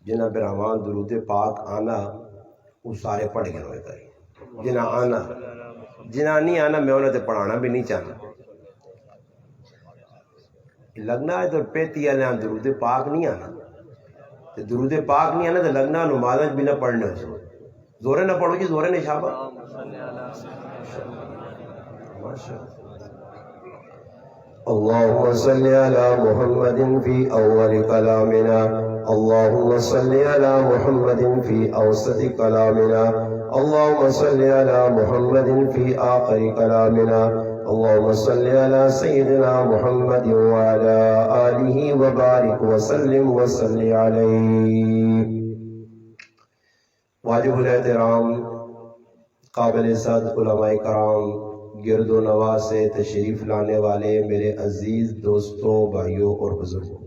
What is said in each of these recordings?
جنہ برامان درود پاک آنا وہ سارے پڑھ گئے ہوئے تھے، جنہ آنا جنہ نہیں آنا میں انہیں پڑھانا بھی نہیں چاہنا لگنا ہے تو پیتی آنا درود پاک نہیں آنا درود پاک نہیں آنا تو لگنا نمازج بھی نہ پڑھنے ہو زورے نہ پڑھو جی زورے نے شابہ اللہم صلی علی محمد فی اول کلامنا اللہم صلی علی محمد فی اوسط کلامنا اللہم صلی علی محمد فی آخر کلامنا اللہم صلی علی سیدنا محمد وعلی آلہ وبارک وسلم وصلی علیہ۔ واجب الاحترام قابل عزت علماء کرام، گرد و نواح سے تشریف لانے والے میرے عزیز دوستوں، بھائیوں اور بزرگوں،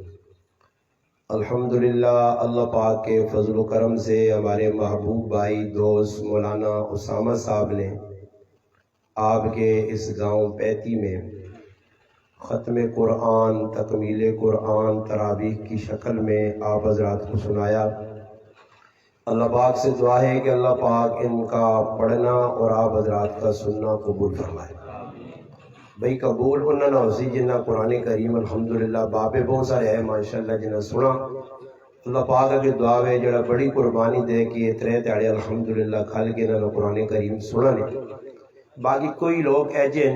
الحمدللہ اللہ پاک کے فضل و کرم سے ہمارے محبوب بھائی دوست مولانا اسامہ صاحب نے آپ کے اس گاؤں پیتی میں ختم قرآن، تکمیل قرآن تراویح کی شکل میں آپ حضرات کو سنایا۔ اللہ پاک سے دعا ہے کہ اللہ پاک ان کا پڑھنا اور آپ حضرات کا سننا قبول فرمائے۔ بھئی قبول ہونا نہ ہو سی جنہ قرآن کریم الحمدللہ باپے بہت سارے ہیں ماشاءاللہ جنہ سنا اللہ پاک اگے دعا ہے جڑا بڑی قربانی دے کے ترے تیڑے الحمدللہ کھل کے نہ قرآن کریم سنا نے۔ باقی کوئی لوگ ایجے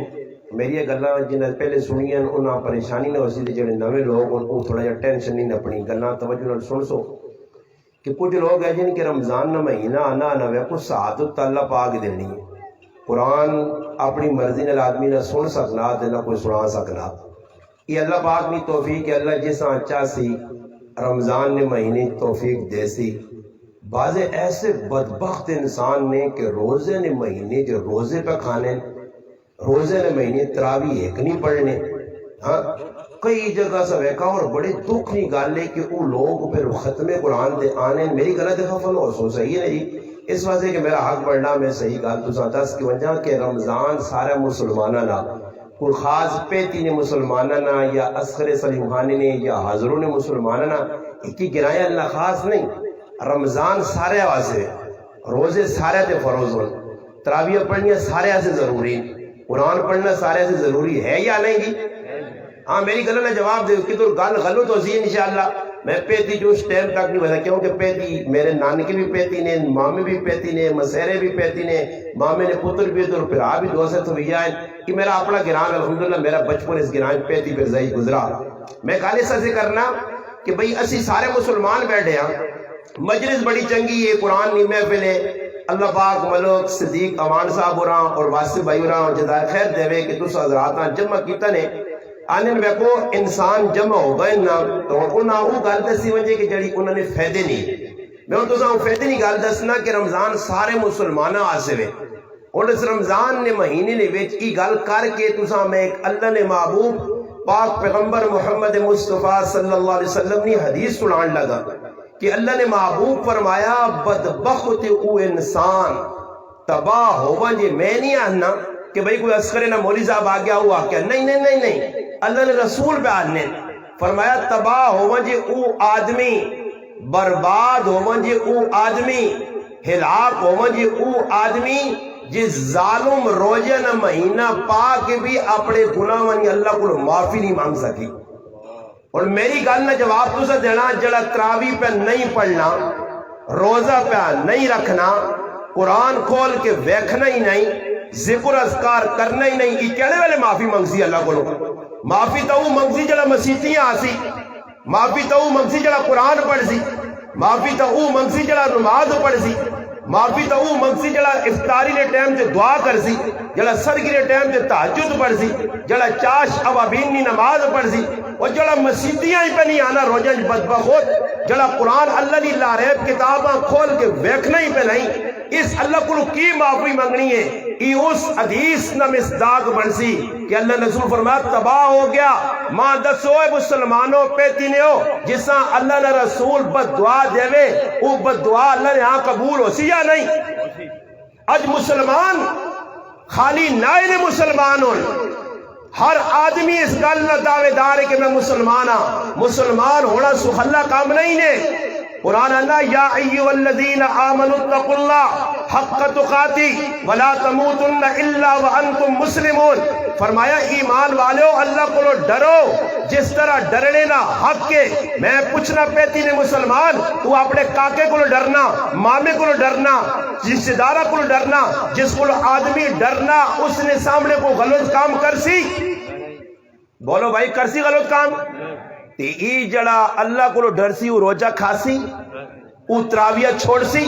میری گلاں جنہ پہلے سنیاں انہاں پریشانی نہ ہو سی جڑے نویں لوگ ان کو تھوڑا جا ٹینشن نہیں اپنی گلاں توجہ نال سن سو کہ کچھ لوگ ہیں جن کے رمضان نہ مہینہ آنا آنا وے کچھ سعادت اللہ پاک دینی ہے۔ قرآن اپنی مرضی نال آدمی نہ سن سکنا تے نہ کوئی سنا سکنا، یہ اللہ پاک نے توفیق ہے۔ اللہ جس اچھا سی رمضان نے مہینے توفیق دے سی۔ بعض ایسے بدبخت انسان نے کہ روزے نے مہینے جو روزے پہ کھانے، روزے نے مہینے تراویح ایک نہیں پڑھنے، ہاں کئی جگہ سے ویکا اور بڑے دکھ نہیں گالے کہ وہ لوگ پھر ختم قرآن دے آنے میری غلط خفن اور سو صحیح ہے جی اس وجہ کہ میرا حق پڑھنا میں صحیح گال تو دس کی وجہ کہ رمضان سارا مسلمانہ نہ کوئی خاص پیتی نے مسلمانہ نہ یا اصغر سلیمانی نے یا حضروں نے مسلمانہ نہ ایک کی گرائیں اللہ خاص نہیں، رمضان سارے آوازے روزے سارے تے فروز ہوں، تراویح پڑھنی سارے سے ضروری، قرآن پڑھنا سارے سے ضروری ہے یا نہیں جی؟ ہاں میری گلہ نے جواب دے کہ تو گل غلط ہو سی انشاءاللہ میں پیتی جو اس ٹائم تک نہیں بتا کیونکہ پیتی میرے نانکی بھی پیتی نے، مامی بھی پیتی نے، مسیرے بھی پیتی نے، مامی نے پتر بھی تو پھر بھی دو سے تو بھی آئے کہ میرا اپنا گران الحمدللہ میرا بچپن اس گران پیتی پھر زہی گزرا۔ میں کالے سے کرنا کہ بھئی اسی سارے مسلمان بیٹھے ہیں، مجلس بڑی چنگی ہے، قرآن نہیں محفل ہے، اللہ پاک ملک صدیق امان صاحب ہو رہا اور واسف بھائی ہو رہا اور جدائے خیر دے کہ تُس حضرات جمع کیتا نے آنن ویکو انسان جمع ہو گئے نا تو انہاں وہ گل دسی وجہ کہ جڑی انہوں نے فائدے نہیں، میں ان تساں فائدے نہیں گل دسنا کہ رمضان سارے مسلمانہ آسے وے اور اس رمضان نے مہینے نے وچ ای گل کر کے تساں میں ایک اللہ نے محبوب پاک پیغمبر محمد مصطفیٰ صلی اللہ علیہ وسلم نے حدیث سنان لگا کہ اللہ نے محبوب فرمایا بدبخت او انسان تباہ ہوا جی میں نہیں آنا کہ بھئی کوئی عسکر نہ مولی صاحب آ گیا ہوا کیا نہیں نہیں نہیں نہیں اللہ نے رسول پہ آنے فرمایا تباہ ہوا جی او آدمی، برباد ہوا جی او آدمی، ہلاک ہوا جی او آدمی جس ظالم روزہ نہ مہینہ پا کے بھی اپنے گناہ ونی اللہ کو معافی نہیں مانگ سکی۔ اور میری گل نہ جواب تو سے دینا جڑا تراویح پہ نہیں پڑھنا، روزہ پہ نہیں رکھنا، قرآن کھول کے ویکھنا ہی نہیں، ذکر اذکار کرنا ہی نہیں، یہ کہنے والے معافی منگسی اللہ کو معافی تو وہ منگسی جڑا مسیتیاں آسی، معافی تو وہ منگسی جڑا قرآن پڑھ سی، معافی تو وہ منگسی جڑا نماز پڑھ سی، معافی تو وہ منگسی جڑا افطاری نے ٹائم سے دعا کر سی، جڑا سرگی نے ٹائم سے تہجد پڑھ سی، جڑا چاش اوابین نے نماز پڑھ سی، اور جڑا مسیتیاں ہی پہ نہیں آنا روزہ بدبخت جڑا قرآن اللہ نے لا ریب کتاباں کھول کے ویکھنا ہی پہ نہیں، اس اللہ کو کی معافی منگنی ہے، ای اس حدیث نہ مصداق بن سی کہ اللہ نے رسول فرمایا تباہ ہو گیا ماں دسو اے مسلمانوں پیتی نے ہو جسا اللہ نے رسول بد دعا دے وے او بد دعا اللہ نے ہاں قبول ہو سی یا نہیں؟ اج مسلمان خالی نائن مسلمان ہوں، ہر آدمی اس گل نہ دعوے دار ہے کہ میں مسلمان ہاں، مسلمان ہونا سخلا کام نہیں نے، قرآن اللہ یا ایھا الذین آمنوا اتقوا اللہ حق تقاتی ولا تموتن الا وانتم مسلمون، فرمایا ایمان والو اللہ کو ڈرو جس طرح ڈرنے نا حق کے۔ میں پوچھنا پیتی نے مسلمان تو اپنے کاکے کو ڈرنا، مامے کو ڈرنا، رشتہ دارہ کو ڈرنا، جس کو آدمی ڈرنا اس نے سامنے کو غلط کام کرسی، بولو بھائی کرسی غلط کام تی ای جڑا اللہ کو ڈرسی وہ روجہ کھاسی، وہ تراویہ چھوڑ سی،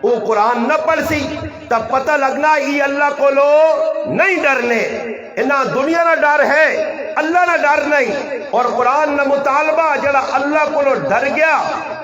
وہ قرآن نہ پڑھ سی، تب پتہ لگنا ای اللہ کو لو نہیں ڈرنے، انہا دنیا نہ ڈر ہے اللہ نہ ڈر نہیں، اور قرآن نہ مطالبہ جڑا اللہ کو لو ڈر گیا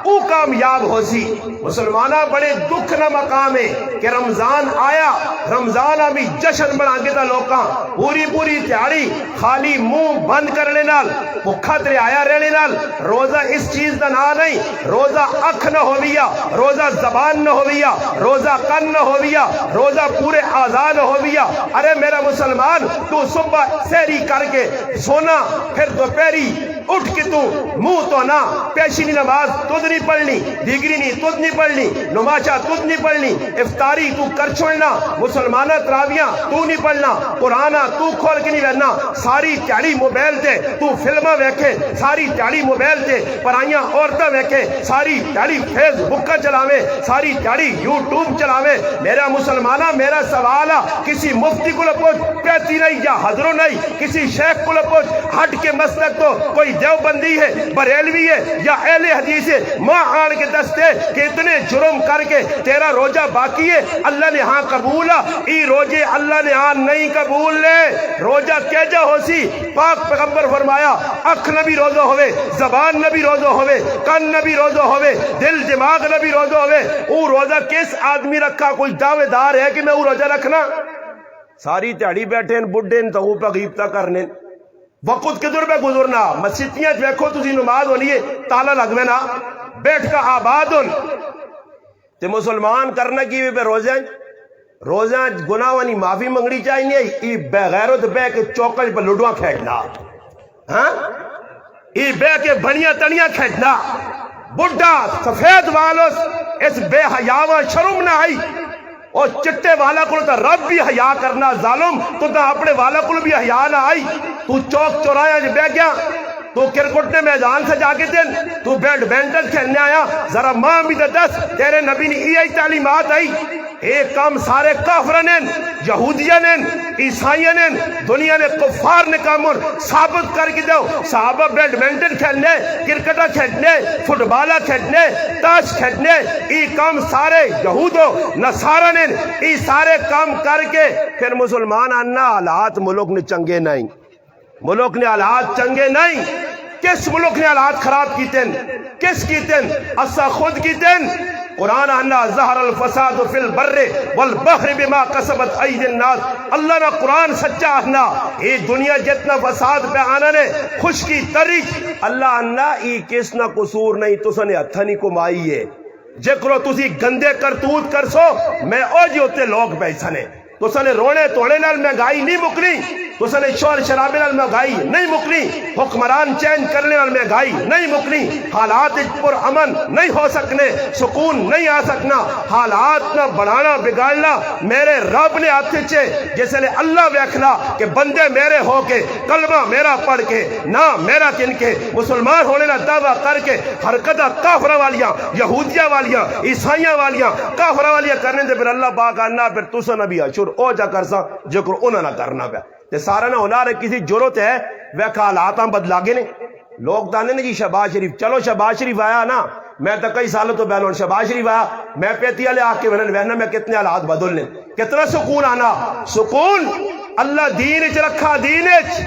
وہ کامیاب ہو سی۔ مسلمانہ بڑے دکھ نہ مقام ہے کہ رمضان آیا، رمضان ابھی جشن بنا کے تا لوکاں پوری پوری تیاری خالی منہ بند کرنے نال بھکھا ترے آیا رہنے نال، روزہ اس چیز دا نہ نہیں، روزہ اکھ نہ ہویا، روزہ زبان نہ ہویا، روزہ کن نہ ہویا، روزہ پورے آزاد ہویا۔ ارے میرا مسلمان تو صبح سحری کر کے سونا، پھر دوپہری اٹھ کے تو منہ تو نہ پیشینی نماز تجھ نہیں پڑھنی، دیگری نہیں تجھ نہیں پڑھنی، نماشا تجھ نہیں پڑھنی، افطاری تو کر چھوڑنا، مسلمانہ تراویاں تو نہیں پڑھنا، قرآن تو کھول کے نہیں رہنا، ساری تیاری موبائل تے تو فلمہ ویکھے، ساری تیاری موبائل تے پرائیاں عورتیں ویکھے، ساری تیاری فیس بکہ چلاوے، ساری تیاری یوٹیوب چلاوے۔ میرا مسلمانہ میرا سوالہ کسی مفتی کو لپوچ پیتی نہیں یا حضروں نہیں، کسی شیخ کو لپوچ ہٹ کے مسلک تو کوئی دیوبندی ہے، بریلوی ہے یا اہل حدیث ہے، ماں آن کے دستے کہ اتنے جرم کر کے تیرا روجہ باقی ہے اللہ نے ہاں قبولا، ای روجے اللہ نے ہاں نہیں قبول لے۔ روجہ کیجا ہو سی؟ پاک پیغمبر فرمایا اکھ نبی روزہ ہوئے، زبان نبی روزہ ہوئے، کن نبی روزہ ہوئے، دل دماغ نبی روزہ ہوئے۔ او روزہ کس آدمی رکھا؟ کوئی دعوے دار ہے کہ میں وہ روزہ رکھنا؟ ساری تیاری بیٹھے ہیں بڈھے تو پہ غیبتہ کرنے، وقت کدھر پہ گزرنا، مسجدیاں دیکھو تسی نماز ہونی ہے تالا لگ میں نا بیٹھ کا آباد ہون تے مسلمان کرنا کی پہ روزہ گناہ وانی معافی منگنی چاہیے، ای بے غیرت بے کے چوکج پہ لڈواں کھیٹنا، ہاں ای بے کے بھنیاں تنیاں کھیٹنا، بڈھا سفید والوس اس بے حیاواں شرم نہ آئی، اور چٹے والا کو تا رب بھی حیا کرنا، ظالم تو تا اپنے والا کو بھی حیا نہ آئی، تو چوک چورایا جو بے گیا، تو کرکٹ نے میدان سے جا کے دن، تو بیڈمنٹن کھیلنے آیا، ذرا ماں بھی دس تیرے نبی نے ای تعلیمات آئی، ایک کام سارے کافرن یہودین عیسائین دنیا نے کفار نے کامون ثابت کر کے دو، صحابہ بیڈمنٹن کھیلنے، کرکٹا کھیلنے، فٹ بالا کھیلنے، تاش کھیلنے، ای کام سارے یہودو نصارہ نے ای سارے کام کر کے پھر مسلمان آنا حالات ملک نے چنگے نہیں، ملک نے حالات چنگے نہیں۔ کس ملک نے حالات خراب کیتن؟ کس کیتن؟ اسا خود کیتن۔ قرآن آنا ظہر الفساد فی البر والبحر بما کسبت ایدی الناس، اللہ نے قرآن سچا آنا، یہ دنیا جتنا فساد پہ آنا نے خشکی تریج، اللہ آنا ای کس نہ قصور نہیں تسنے ہتھنی کمائی ہے، جکرو تسی گندے کرتوت کر سو میں او جی ہوتے لوگ پیسنے، تسنے رونے توڑے نال مہنگائی نہیں مکنی، تسنے شور شرابے نال مہنگائی نہیں مکنی، حکمران چینج کرنے نال مہنگائی نہیں مکنی، حالات پر امن نہیں ہو سکنے، سکون نہیں آ سکنا، حالات نہ بڑھانا بگاڑنا میرے رب نے ہاتھ چھے، جیسے لے اللہ ویکھنا کہ بندے میرے ہو کے کلمہ میرا پڑھ کے نہ میرا کن کے مسلمان ہونے نہ دعویٰ کر کے حرکتہ کافرہ والیاں، یہودیہ والیاں، عیسائیاں والیاں، کافرہ والیاں کرنے دے پھر اللہ پاک آنا پھر تُسا نبی اشور او جا کرسا جکر انہاں نہ کرنا پہ تے سارا نہ ہونا رہے کسی جرت ہے ویکھا حالاتاں بدلا گے نے لوگ دانے نے جی شہباز شریف، چلو شہباز شریف آیا نا، میں تو کئی سالوں تو بیان ہوں شہباز شریف آیا، میں پیتی والے آ کے وہنا میں کتنے حالات بدل لیں، کتنا سکون آنا، سکون اللہ دین اچ رکھا، دین اچ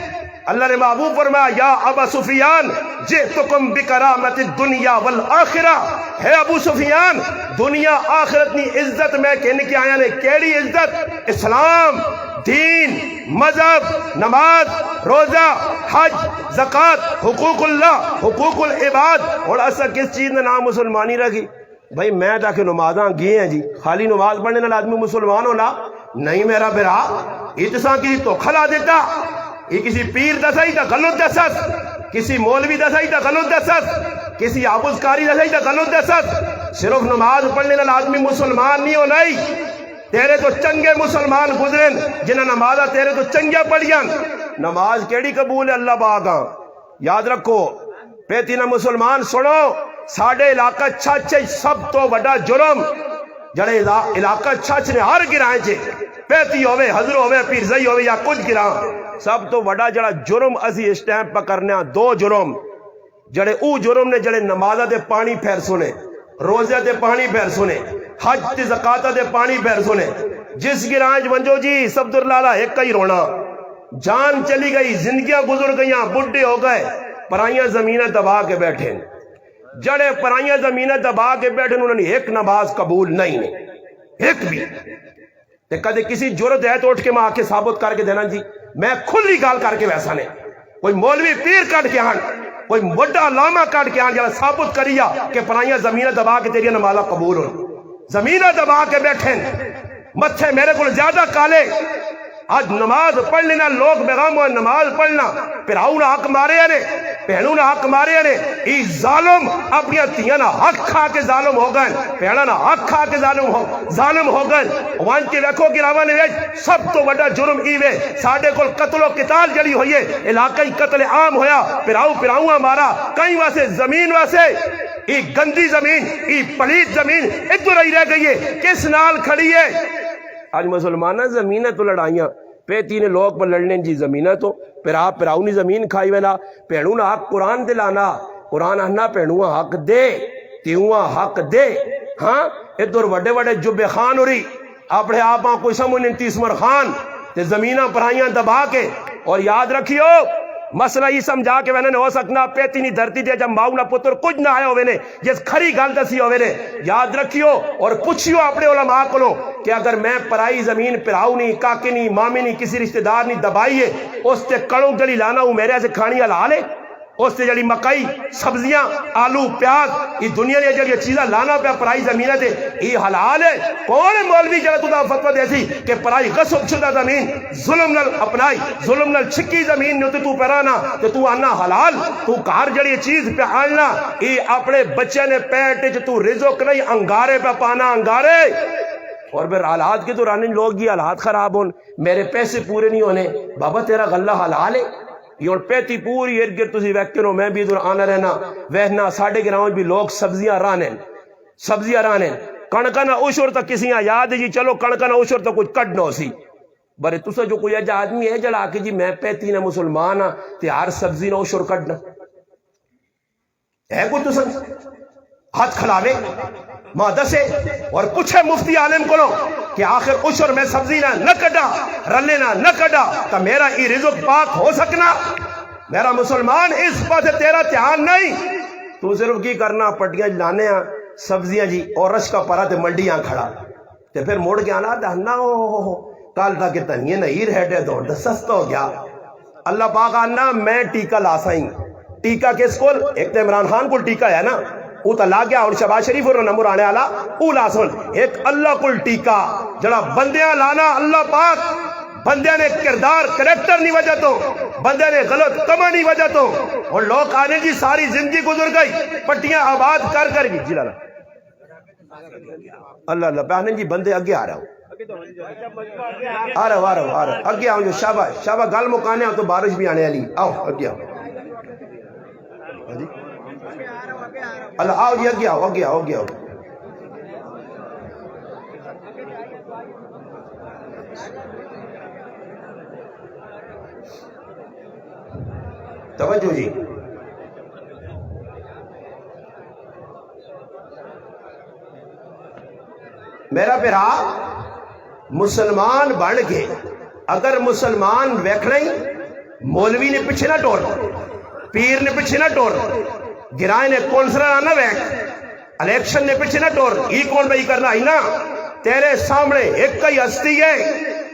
اللہ نے محبوب فرمایا یا ابا سفیان جئتکم بکرامت الدنیا والآخرہ، ہے ابو سفیان دنیا آخرت نی عزت میں کہنے کی آیا نے، کیڑی عزت؟ اسلام، دین، مذہب، نماز، روزہ، حج، زکوٰۃ، حقوق اللہ، حقوق العباد، اور ایسا کس چیز نے نام مسلمانی رکھی؟ بھائی میں تاکہ نمازاں گئے ہیں جی، خالی نماز پڑھنے نال آدمی مسلمان ہونا نہیں میرا برا، اتساں کسی تو کھلا دیتا، یہ کسی پیر دسائی تا غلط دسس، کسی مولوی دسائی تا غلط دسس، کسی آبوزکاری نہیں تو غلط ہے سچ صرف نماز پڑھنے والا آدمی مسلمان نہیں ہو نہیں تیرے تو چنگے مسلمان گزرن جنہیں نماز تیرے تو چنگیا پڑھیاں نماز کیڑی قبول ہے اللہ باغاں یاد رکھو پیتی نہ مسلمان سنو ساڑھے علاقہ چھچ سب تو بڑا جرم جڑے علاقہ چھچ نے ہر گرائیں چھے پیتی ہوئے حضر ہوئے پیرزائی ہوئے یا کچھ گرائیں سب تو بڑا جڑا جرم اسی اس ٹائم پہ کرنے دو جرم جڑے او جرم نے جڑے نمازہ دے پانی پھیر سنے روزہ دے پانی پھیر سنے حج تے زکاتہ دے پانی پھیر سنے جس گرائیں ونجو جی سبدر لالا ایک کئی رونا جان چلی گئی زندگیاں گزر گئیاں بڈھے ہو گئے پرائیاں زمینیں دبا کے بیٹھے جڑے پرائیاں زمینیں دبا کے بیٹھے انہوں نے ایک نماز قبول نہیں ایک بھی تے کدے کسی جرت ہے تو اٹھ کے میں آکے ثابت کر کے دینا جی میں کھلی گال کر کے ویسا نہیں کوئی مولوی پیر کٹ کے آن کوئی بڑا علامہ کٹ کے آن جڑا ثابت کریا کہ پرائیاں زمینیں دبا کے تیری نمازہ قبول ہو زمینیں دبا کے بیٹھے متھے میرے کو زیادہ کالے آج نماز پڑھنے نہ لوگ بیغام ہوئے نماز پڑھنا پھر آؤں نہ حق مارے نے پہنوں نہ حق مارے نے ای ظالم اپنی تیاں نہ حق کھا کے ظالم ہو گئے پہنا نہ حق کھا کے ظالم ہو گئے وہاں کے ویکھو کہ راوہ نے ویج سب تو بڑا جرم ایوے ساڑھے کل قتل و قتال جڑی ہوئی ہے علاقہی قتل عام ہویا پھر آؤں ہمارا کہیں واسے زمین واسے ای گندی زمین ای پلیت زمین ادھر ہی رہ گئی ہے کس نال کھڑی ہے آج مسلمانہ زمینہ تو لڑائیاں پیتی نے لوگ پر لڑنے جی زمینہ تو پھر آپ پھر آؤنی زمین کھائی ویلا پہنوں نہ حق قرآن دلانا قرآن ہننا پہنوں حق دے تیوں حق دے ہاں ادھر وڈے وڈے جبے خان ہو رہی اپنے آپ کوئی سمجھنے تیسمر خان تے زمینہ پرائیاں دبا کے اور یاد رکھیو مسئلہ یہ سمجھا کے وینے ہو سکنا پیتی نہیں دھرتی دے جب ماؤں نہ پتر کچھ نہ آئے ہوئے نے جس کھری گل دسی ہوئے نے یاد رکھیو اور پوچھیو اپنے علماء کو کہ اگر میں پرائی زمین پراؤ نہیں کاکے نہیں مامی نہیں کسی رشتہ دار نہیں دبائی ہے اس تے کڑوں جلی لانا ہوں میرے ایسے کھانی حلال ہے اس تے جلی مکئی سبزیاں آلو پیاز یہ دنیا نے جلی چیزاں لانا پہ پرائی زمینہ دے یہ حلال ہے کون مولوی جلد تو دا فتوہ دے سی کہ پرائی غصب شدہ زمین ظلم نل اپنائی ظلم نل چھکی زمین نے تو پرانا کہ تو آنا حلال تو کار جلی چیز پہ آلنا یہ اپنے بچے نے پیٹ تو رزق نہیں انگارے پہ پانا انگارے اور پھر حالات کے دوران لوگ یہ حالات خراب ہون میرے پیسے پورے نہیں ہونے بابا تیرا غلہ حلال ہے یہ اور پیتی پوری ارد گرد تسی ویکھنو میں بھی ادھر آنا رہنا وہنا ساڑھے گراؤں بھی لوگ سبزیاں رانیں کڑکا نہ اشور تک کسی یاد ہے جی چلو کڑکا نہ اشور تک کچھ کٹ نہ سی برے تسا جو کوئی اجا آدمی ہے جڑا کہ جی میں پیتی نہ مسلمان ہاں تے ہر سبزی نہ اشور کٹنا ہے کوئی تسا ہاتھ کھلاوے ماں دسے اور پوچھے مفتی عالم کو کہ آخر اشر میں سبزی نہ کٹا رلے نہ کٹا تو میرا ای رزق پاک ہو سکنا میرا مسلمان اس پاس تیرا دھیان نہیں تو صرف کی کرنا پٹیاں لانے ہیں سبزیاں جی اور رش کا پرا تے منڈیاں کھڑا تے پھر موڑ کے آنا دہنا ہو کال تک تنیے نہیں رہے دوڑ سستا ہو گیا اللہ پاک آنا میں ٹیکہ لا سائیں ٹیکہ کس کول ایک تو عمران خان کو ٹیکہ ہے نا وہ تو لا گیا اور شہباز شریف اور نمبر آنے والا وہ لا سن ایک اللہ کل ٹیکہ جڑا بندیاں لانا اللہ پاک بندے نے کردار کریکٹر نہیں وجہ تو بندے نے غلط کما نہیں وجہ تو اور لوگ آنے جی ساری زندگی گزر گئی پٹیاں آباد کر گئی جی لالا اللہ پہنے جی بندے اگے آ رہا ہوں آ رہا اگے آؤ جو شابہ گل مکانے آؤ تو بارش بھی آنے والی آؤ اگے آؤ اللہ آؤ جی اگے آؤ توجہ جی میرا پیرا مسلمان بن کے اگر مسلمان ویکھنا ہی مولوی نے پیچھے نہ ٹور پیر نے پیچھے نہ ٹور گرائے نے کونسلر آنا ویک الیکشن نے پیچھے نہ ٹور ہی کون بھائی کرنا ہی نا تیرے سامنے ایک کئی ہستی ہے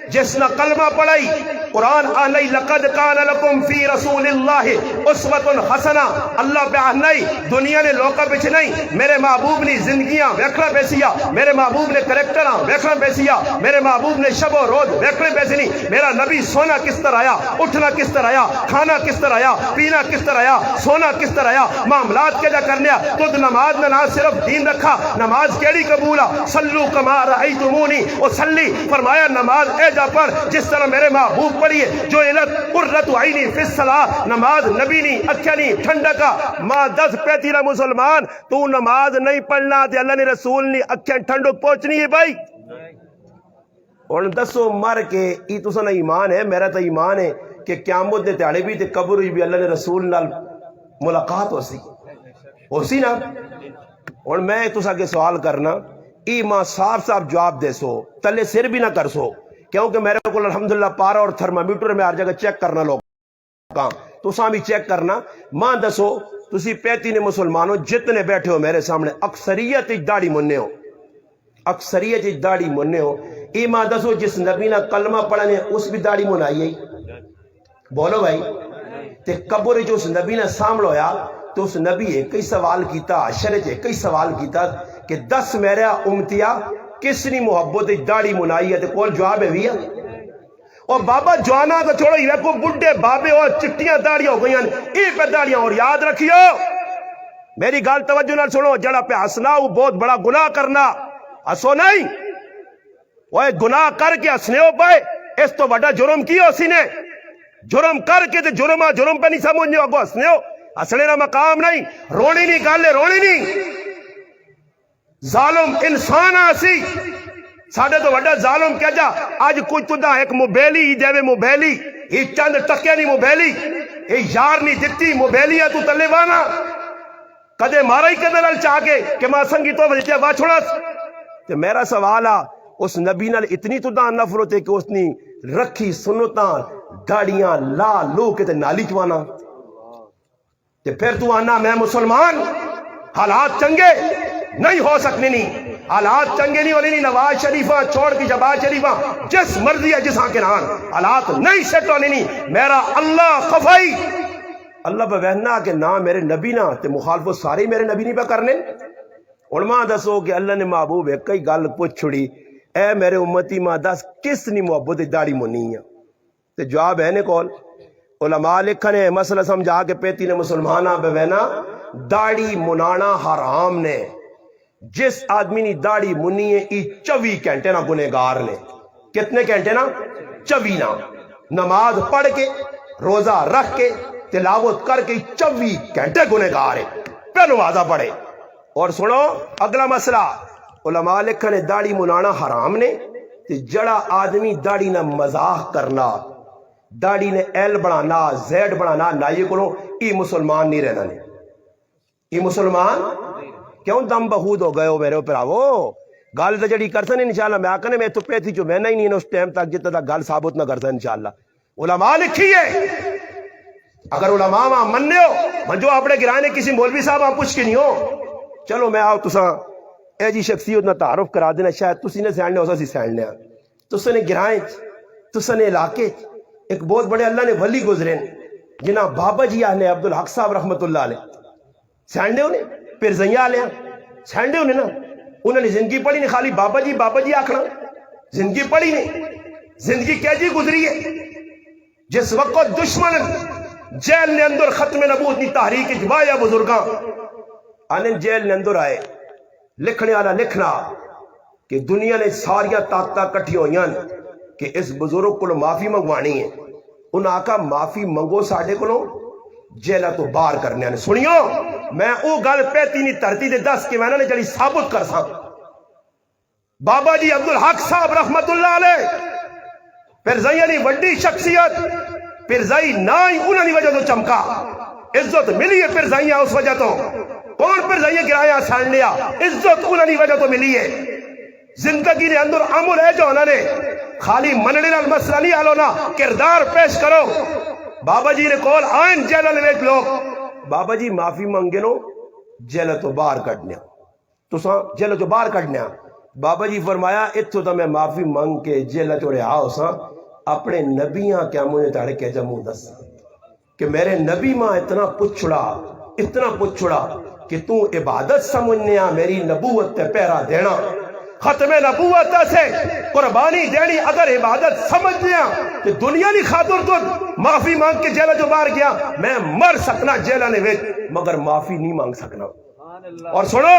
جس نے کلمہ پڑھائی قرآن آنائی لقد کان لکم فی رسول اللہ اسوۃ حسنہ، اللہ پہ آنائی دنیا نے لوکا پچھ نہیں، میرے محبوب نے زندگیاں ویکھنا پیسیا، میرے محبوب نے کریکٹراں ویکھنا پیسیا، میرے محبوب نے شب و روز ویکھنے پیسی نہیں، میرا نبی سونا کس طرح آیا، اٹھنا کس طرح آیا، کھانا کس طرح آیا، پینا کس طرح آیا، سونا کس طرح آیا، معاملات کے جا کرنے تو نماز میں نہ صرف دین رکھا، نماز کیڑی قبولا، صلو کما رأیتمونی اصلی، فرمایا نماز اے جا پر جس طرح میرے محبوب پڑھیے، جو علت قرۃ عینی فی الصلاۃ، نماز نبی نہیں اکھیا نہیں ٹھنڈا کا ماں 10 پیتیلا مسلمان تو نماز نہیں پڑھنا تے اللہ نے رسول نہیں اکھیا ٹھنڈک پہنچنی ہے بھائی۔ اور دسو مر کے ای تساں ایمان ہے، میرا تو ایمان ہے کہ قیامت دے تیاڑے بھی تے قبر بھی اللہ نے رسول نال ملاقات ہو سی نا۔ اور میں تساں کے سوال کرنا ای ماں صاف صاف جواب دے سو، تلے سر بھی نہ کر سو، کیونکہ میرے کو الحمدللہ پارا اور تھرمامیٹر میں ہر جگہ چیک کرنا لوگ کام تساں بھی چیک کرنا۔ ماں دسو تسی 35 مسلمانوں جتنے بیٹھے ہو میرے سامنے اکثریت داڑھی مننے ہو، اکثریت داڑھی مننے ہو، ای ماں دسو جس نبی نے کلمہ پڑھنے اس بھی داڑھی منائی ہے؟ بولو بھائی۔ تے قبر جو اس نبی نے سامنے ہویا تو اس نبی ایک ہی سوال کیتا، شرط ایک ہی سوال کیتا کہ 10 میرا امتیا کس نے محبت داڑھی منائی ہے؟ تے کول جواب ہے بھی ہے۔ اور بابا جوانا تو چھوڑو یہ کو بڈھے بابے اور چٹیاں داڑیاں ہو گئی ہیں ای پہ داڑیاں، اور یاد رکھیو میری گال توجہ نہ سنو، جڑا پہ ہسنا وہ بہت بڑا گناہ کرنا، ہسو نہیں وہ گناہ کر کے ہسنے ہو پائے اس تو بڑا جرم کی ہو سی نے، جرم کر کے تے جرم پہ نہیں سمجھنے ہو اگو ہسنے ہو، ہسنے نہ مقام نہیں، رونی نہیں گالے رونی نہیں، ظالم انسان آسی ساڑھے تو وڈا ظالم کیا جا آج کچھ تو دا ایک موبیلی ہی جیوے موبیلی ہی چند ٹکے نہیں موبیلی ہی یار نہیں دکتی موبیلی ہے تو تلے وانا کدے مارا ہی کدے نال چاہ کے کہ ماں سنگی تو وجہ وا چھوڑا تے میرا سوال آ اس نبی نال اتنی تو دا نفرت ہے کہ اس نے رکھی سنتاں گاڑیاں لا لو کے تے نالی چوانا تے پھر تو آنا میں مسلمان، حالات چنگے نہیں ہو سکنے نہیں، حالات چنگے نہیں ہونے نہیں، نواز شریفہ چھوڑ کی جباز شریفہ جس مرضی ہے جس ہاں کے نان حالات نہیں سیٹ ہونے نہیں، میرا اللہ خفائی اللہ پہ وہنا کہ نہ میرے نبی نہ تے مخالفت سارے میرے نبی نہیں پہ کرنے۔ علماء دسو کہ اللہ نے محبوب ہے کئی گل پوچھ چھڑی اے میرے امتی ماں دس کس نے محبت داڑھی منی ہے تے جواب ہے نے کول علماء لکھنے مسئلہ سمجھا کے پیتی نے مسلمانہ پہ وہنا داڑھی منانا حرام نے، جس آدمی نے داڑھی منی ہے ای 24 گھنٹے نہ گنہگار نے، کتنے گھنٹے نا 24 نا، نماز پڑھ کے روزہ رکھ کے تلاوت کر کے 24 گھنٹے گنہگار ہے، پہلو نمازہ پڑھے۔ اور سنو اگلا مسئلہ علماء لکھنے داڑھی منانا حرام نے تے جڑا آدمی داڑھی نہ مزاح کرنا، داڑھی نے ایل بڑھانا زیڈ بڑھانا نہ یہ کرو ای مسلمان نہیں رہنا نے، ای مسلمان کیوں دم بہود ہو گئے ہو میرے اوپر آو گال تو جڑی کرسن انشاءاللہ میں آکنے میں تو پیتھی جو میں نہیں اس ٹائم تک جتنا تک گال ثابت نہ کرسن انشاءاللہ۔ علماء لکھی ہے اگر علماء وہاں مننے ہو منجو اپنے گرانے کسی مولوی صاحب آپ پوچھ کے نہیں ہو چلو میں آؤ تساں اے جی شخصیت نہ تعارف کرا دینا شاید تسی نے سینڈنے ہو سا سی سینڈنے تسا نے گرائیں تسا نے علاقے ایک بہت بڑے اللہ نے ولی گزرے جنہ بابا جی آنے عبدالحق صاحب رحمت اللہ علیہ سینڈنے ہونے پھر زیاں لیا سینڈے ہونے نا انہوں نے زندگی پڑھی نہیں خالی بابا جی آکھنا زندگی پڑھی نہیں زندگی کیجی گزری ہے جس وقت دشمن جیل نے اندر ختم نبوت نی تحریک جوایا بزرگاں آنے جیل نے اندر آئے لکھنے والا لکھنا کہ دنیا نے ساریاں طاقتاں کٹھی ہوئیاں کہ اس بزرگ کو معافی منگوانی ہے انہاں آکا معافی منگو ساڑھے کو جیلہ تو باہر کرنے آنے سنیو میں او گل پیتی نہیں ترتی دے 10 کے میں نے جڑی ثابت کر سا بابا جی عبدالحق صاحب رحمت اللہ علیہ پھر زیانی وڈی شخصیت پھر زی نائی انہوں نے وجہ تو چمکا عزت ملی ہے پھر زیاں اس وجہ تو کون پھر زیاں گرایا سان لیا عزت انہوں نے وجہ تو ملی ہے زندگی نے اندر عمل ہے جو انہوں نے خالی مننے نال مسئلہ نہیں آلونا کردار پیش کرو بابا جی نے کول آئین جیلہ لیک لوگ بابا جی معافی منگے نو جیلہ تو باہر کٹنے تو سا جیلہ تو باہر کٹنے بابا جی فرمایا اتھو تو میں معافی منگ کے جیلہ تو رہا ہو سا اپنے نبیاں کیا مجھے تاڑے کے جمع دس کہ میرے نبی ماں اتنا پچھڑا کہ تو عبادت سمجھنیا میری نبوت تے پیرا دینا ختم نبوت سے قربانی دینی اگر عبادت سمجھنیا کہ دنیا نہیں خاطر تو معافی مانگ کے جیلہ جو بار گیا میں مر سکنا جیلہ نے ویچ مگر معافی نہیں مانگ سکنا. اور سنو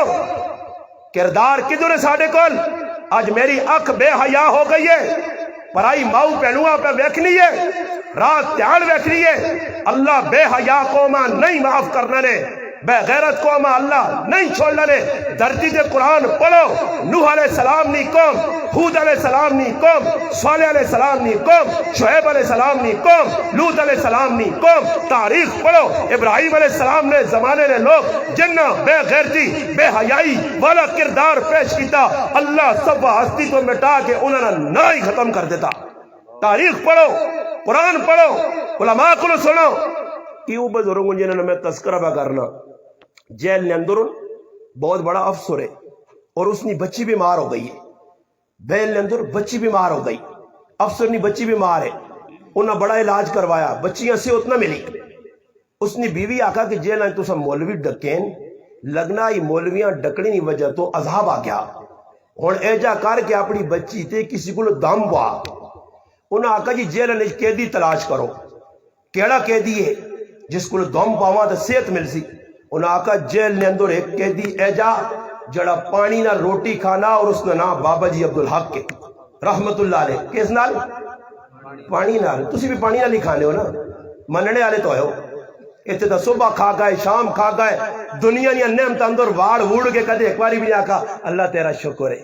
کردار کدھر ہے ساڑھے کل آج میری اکھ بے حیا ہو گئی ہے پرائی ماؤ پہنوہ پہ ویکھنی ہے رات تیار ویکھنی ہے. اللہ بے حیا قومہ نہیں معاف کرنا نے بے غیرت قومہ اللہ نہیں چھوڑنا نے. دھرتی سے قرآن پڑھو نوح علیہ السلام نہیں قوم ہود علیہ السلام نہیں قوم صالح علیہ السلام نہیں قوم شعیب علیہ السلام نہیں قوم لوط علیہ السلام نہیں قوم. تاریخ پڑھو ابراہیم علیہ السلام نے زمانے نے لوگ جنہ بے غیرتی بے حیائی والا کردار پیش کیتا اللہ سب ہستی کو مٹا کے انہوں نے نہ ہی ختم کر دیتا. تاریخ پڑھو قرآن پڑھو علماء کو سنو. کیوں بزرگوں جنہوں نے میں تذکرہ با کرنا جیل نے اندر بہت بڑا افسر ہے اور اس نے بچی بیمار ہو گئی ہے. جیل نے اندر بچی بیمار ہو گئی افسر نے بچی بیمار ہے انہوں نے بڑا علاج کروایا بچیاں سے اتنا ملی. اس نے بیوی آکھا کہ جیل تو سب مولوی ڈکین لگنا ہی مولویاں ڈکڑی نہیں وجہ تو عذاب آ گیا اور ایجا کر کے اپنی بچی تے کسی کو دم پا انہوں نے آکھا جی جیل نے قیدی تلاش کرو کیڑا قیدی ہے جس کو دم پاوا تو صحت مل سی. انہوں نے آکھا جیل نے اندر ایک قیدی ایجا جڑا پانی نہ روٹی کھانا اور اس نے نام بابا جی عبدالحق کے رحمت اللہ علیہ کس نال پانی نال. تسی بھی پانی نال ہی کھانے ہو نا مننے والے تو ہو اتنے تو صبح کھا گئے شام کھا گئے دنیا نے نعمت اندر واڑ ووڑ کے کدے ایک باری بھی نہیں آکھا اللہ تیرا شکر ہے.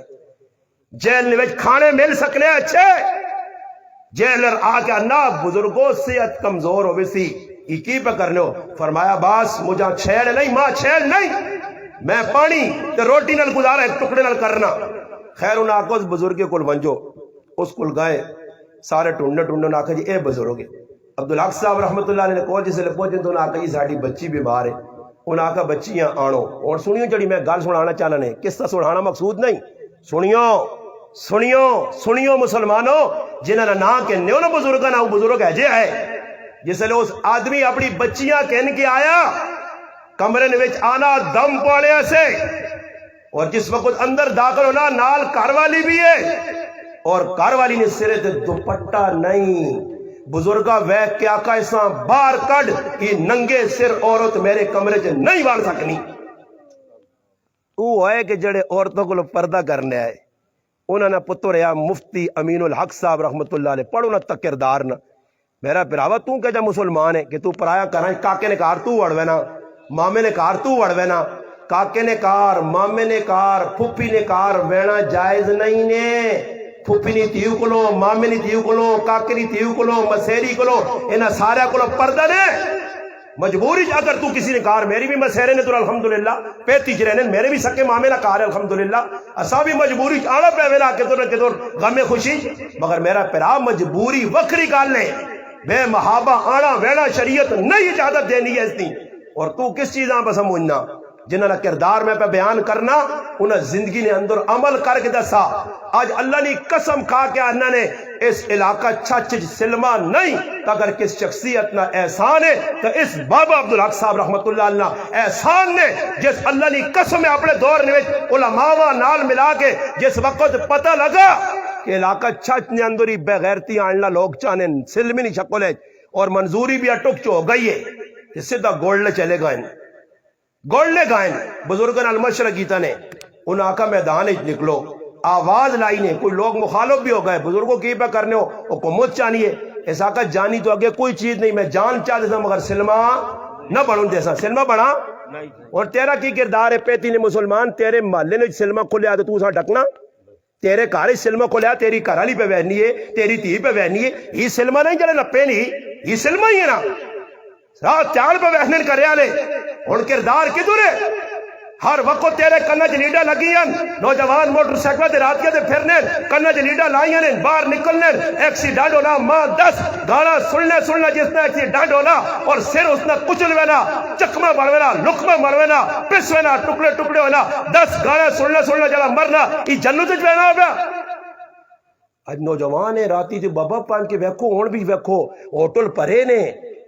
جیل نے کھانے مل سکنے اچھے جیلر آ کے نہ بزرگوں صحت کمزور ہو سی کی پہ کرنے ہو فرمایا باس مجھے چھیڑ نہیں ماں چھیڑ نہیں میں پانی تے روٹی نال گزارا ایک ٹکڑے نال کرنا. خیر انہوں نے آکھا اس بزرگے کل ونجو اس کل گئے سارے ٹونڈے آکھا جی اے بزرگے عبدالحق صاحب رحمت اللہ علیہ نے کول جسے پہنچے تو انہوں نے آکھا جی ساڑی بچی بیمار ہے. انہوں نے آکھا بچیاں آنو اور سنیو جڑی میں گل سنانا چاہنا نے کس طرح سنانا مقصود نہیں سنیو مسلمانوں جنہوں نے نا کہ نیو نا بزرگا نا وہ بزرگ ہے جے ہے جس لئے اس آدمی اپنی بچیاں کہن کے آیا کمرے نوچ آنا دم پانے سے اور جس وقت اندر داخل ہونا نال کاروالی بھی ہے اور کاروالی نے سرے تے دوپٹہ نہیں بزرگا ویک کیا کا ایسا بار کڈ کہ ننگے سر عورت میرے کمرے چ نہیں وال سکنی. وہ ہے کہ جڑے عورتوں کو پردہ کرنے آئے انہوں نے پتر یا مفتی امین الحق صاحب رحمت اللہ علیہ پڑھو نہ تک کردار نہ میرا پراوا تو کہ جا مسلمان ہے کہ تو پرایا کرائیں کاکے نے کار تو وڑوے نا مامے نے کار تو وڑوے نا کاکے نے کار مامے نے کار پھپی نے کار وینا جائز نہیں نے. پھپی نہیں تیو کلو مامے نہیں تیو کلو کاکے نہیں تیو کلو مسیری کلو انہا سارا کلو پردہ نے مجبوری اگر تو کسی نے کار میری بھی مسیرے نے تو الحمدللہ پیتی جرہنے میرے بھی سکے مامے نہ کار الحمدللہ اسا بھی مجبوری آنا پہ ویلا کہ تو غم خوشی مگر میرا پرا مجبوری وکری گال لے بے محابہ آنا ویلا شریعت نہیں اجازت دینی ہے اس نے. اور تو کس چیزاں پہ سمجھنا جنہاں کردار میں پہ بیان کرنا انہیں زندگی نے اندر عمل کر کے دسا. آج اللہ نے قسم کھا کے انہوں نے اس علاقہ چھچ سلمہ نہیں تو اگر کس شخصیت نہ احسان ہے تو اس بابا عبدالحق صاحب رحمت اللہ علیہ احسان نے جس اللہ نے قسم اپنے دور نے علماء نال ملا کے جس وقت پتہ لگا کہ علاقہ چھچ نے اندر ہی بے غیرتی آننا لوگ چاہنے سلمی نہیں شکل ہے اور منظوری بھی اٹک چو گئی ہے سیدھا گولڈ چلے گئے گولڈ گائن بزرگن المشرقیتا نے انہوں آکا میدان اچ نکلو آواز لائی نے کوئی لوگ مخالف بھی ہو گئے بزرگوں کی پہ کرنے ہو حکومت چاہنی ہے ایسا آکا جانی تو آگے کوئی چیز نہیں میں جان چاہ دیتا مگر سلمہ نہ بڑھوں دیسا سلمہ بڑھا اور تیرا کی کردار ہے پیتی نے مسلمان تیرے محلے نے سلمہ کھلے آتا تو اسا ڈکنا تیرے کارے سلمہ کھلے آتا تیری کارالی پہ بہنی ہے تیری تی پہ بہنی ہے یہ سلمہ نہیں جلے نپے نہیں یہ سلمہ ہی ہے نا رات چال پہ بہنن کرے آلے ان کردار کی دورے ہر وقت تیرے کنج لیڈا لگی ہیں نوجوان موٹر سائیکل دے رات کے دے پھرنے کنج لیڈا لائی ہیں باہر نکلنے ایکسیڈنٹ ہونا ماں 10 گانا سننا جس نے ایکسیڈنٹ ہونا اور سر اس نے کچل وینا چکمہ بڑھوینا لکمہ مروینا پس وینا ٹکڑے ہونا 10 گانا سننا جلا مرنا یہ جنت وینا ہو گیا. اج نوجوان ہے راتی تے بابا پان کے ویکھو ہن بھی ویکھو ہوٹل پرے نے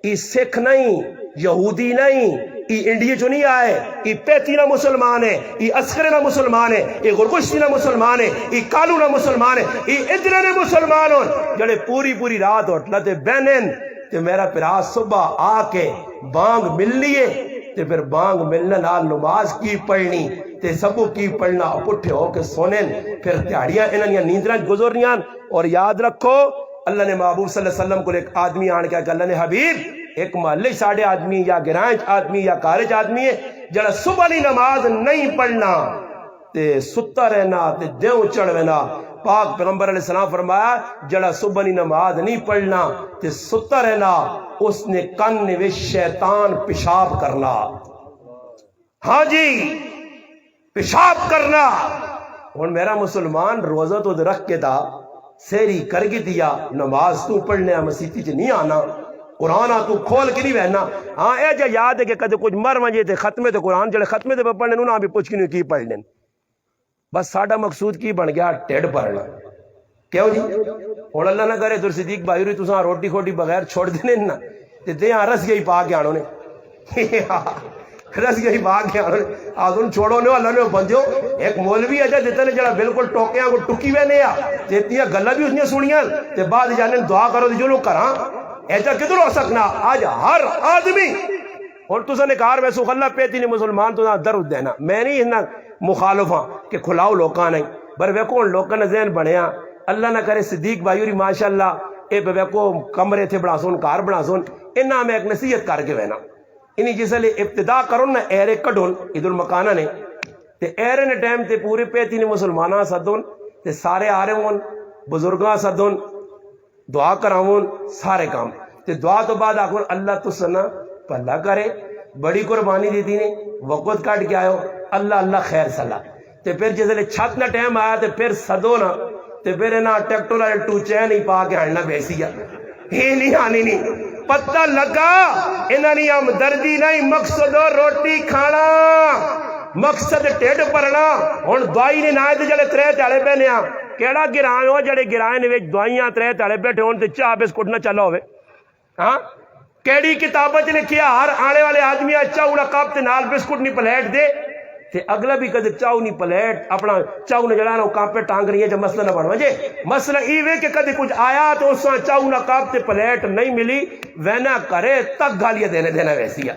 ای سکھ نہیں یہودی نہیں ای انڈیا چو نہیں آئے ای پیتی نہ مسلمان ہے ای اسکر نہ مسلمان ہے ای غرگشتی نہ مسلمان ہے ای کالو نہ مسلمان ہے ای ادھر نے مسلمان ہون جڑے پوری رات ہوٹل تے بہنن تے میرا پرا صبح آ کے بانگ ملنی ہے تے پھر بانگ ملنے نال نماز کی پڑھنی تے سبو کی پڑھنا پٹھے ہو کے سونن پھر تہاڑیاں انہاں نیندراں گزرنیاں. اور یاد رکھو اللہ نے محبوب صلی اللہ علیہ وسلم کو ایک آدمی آن کے کہ اللہ نے حبیب ایک محلے ساڑے آدمی یا گرانچ آدمی یا کارج آدمی ہے جڑا صبح نہیں نماز نہیں پڑھنا تے ستا رہنا تے دیوں چڑھونا. پاک پیغمبر علیہ السلام فرمایا جڑا صبح نہیں نماز نہیں پڑھنا تے ستا رہنا اس نے کن وچ شیطان پیشاب کرنا. ہاں جی پیشاب کرنا. ہن میرا مسلمان روزہ تو رکھ کے دا سیری کر کے دیا نماز تو پڑھنے مسیتی چ نہیں آنا قرآن تو کھول کے نہیں بہنا. ہاں اے جا یاد ہے کہ کدے کچھ مر وجے تے ختمے تے قرآن جڑے ختمے تے پڑھنے انہاں بھی پوچھ کے کی پڑھنے. بس ساڈا مقصود کی بن گیا ٹیڑ بھرنا. کیوں جی ہن اللہ نہ کرے تو صدیق بھائی ہوری تساں روٹی کھوٹی بغیر چھوڑ دینے نا تے دیاں رس گئی پا کے آنو نے رس گئی پا کے آنو نے آدھن چھوڑو نے اللہ نے بندیو ایک مولوی اجا دیتا نے جڑا بالکل ٹوکیاں کو ٹکی وینے آ تے اتنی گلاں بھی اس نے سنیاں تے بعد جانے دعا کرو تے جو لوگ کراں ایسا کدھر ہو سکنا. آج ہر آدمی اور تسا نے کار ویسو اللہ پیتی نے مسلمان تو درد دینا میں نہیں اتنا مخالف ہاں کہ کھلاؤ لوکاں نہیں پر ویکو لوکاں نے ذہن بنیا اللہ نہ کرے صدیق بھائی ہوری ماشاءاللہ اے پہ ویکو کمرے تھے بنا سون کار بنا سون انہاں میں ایک نصیحت کر کے وینا انہی جس لئے ابتدا کرن نا ایرے کڈون عید المکانہ نے تے ایرے نے ٹائم تے پورے پیتی نے مسلمانہ صدون تے سارے آ رہے ہون بزرگاں صدون دعا کراؤن سارے کام تے دعا تو بعد آخر اللہ تو سنا پلا کرے بڑی قربانی دیتی نے وقت کاٹ کے آئے اللہ اللہ خیر صلاح تے پھر جس لئے چھت نہ ٹائم آیا تے پھر صدو نا تے پھر انہاں ٹیکٹو لائے ٹو چین ہی پا کے آننا بیسی ہی نہیں آنی نہیں پتہ لگا انہاں نہیں ہم دردی نہیں مقصد روٹی کھانا مقصد ٹیڑ پرنا. ہن دعائی نے نائے تے جڑے ترے تالے پہنے آ کیڑا گرائیں ہو جڑے گرائیں وچ دعائیاں ترے تالے بیٹھے ہون تے چاہ بسکٹ نہ چلا ہوئے. ہاں کیڑی کتابت لکھیا ہر آنے والے آدمی چاہو نہ کپ تے نال بسکٹ نہیں پلیٹ دے تے اگلا بھی کدے چاہو نہیں پلیٹ اپنا چاہو نہ جڑا نہ کپ پہ ٹانگ رہی ہے جو مسئلہ نہ بنو جے مسئلہ ای وے کہ کدے کچھ آیا تو اس چاہو نہ کپ تے پلیٹ نہیں ملی وینا کرے تک گالیاں دینے دینا ویسی ہے.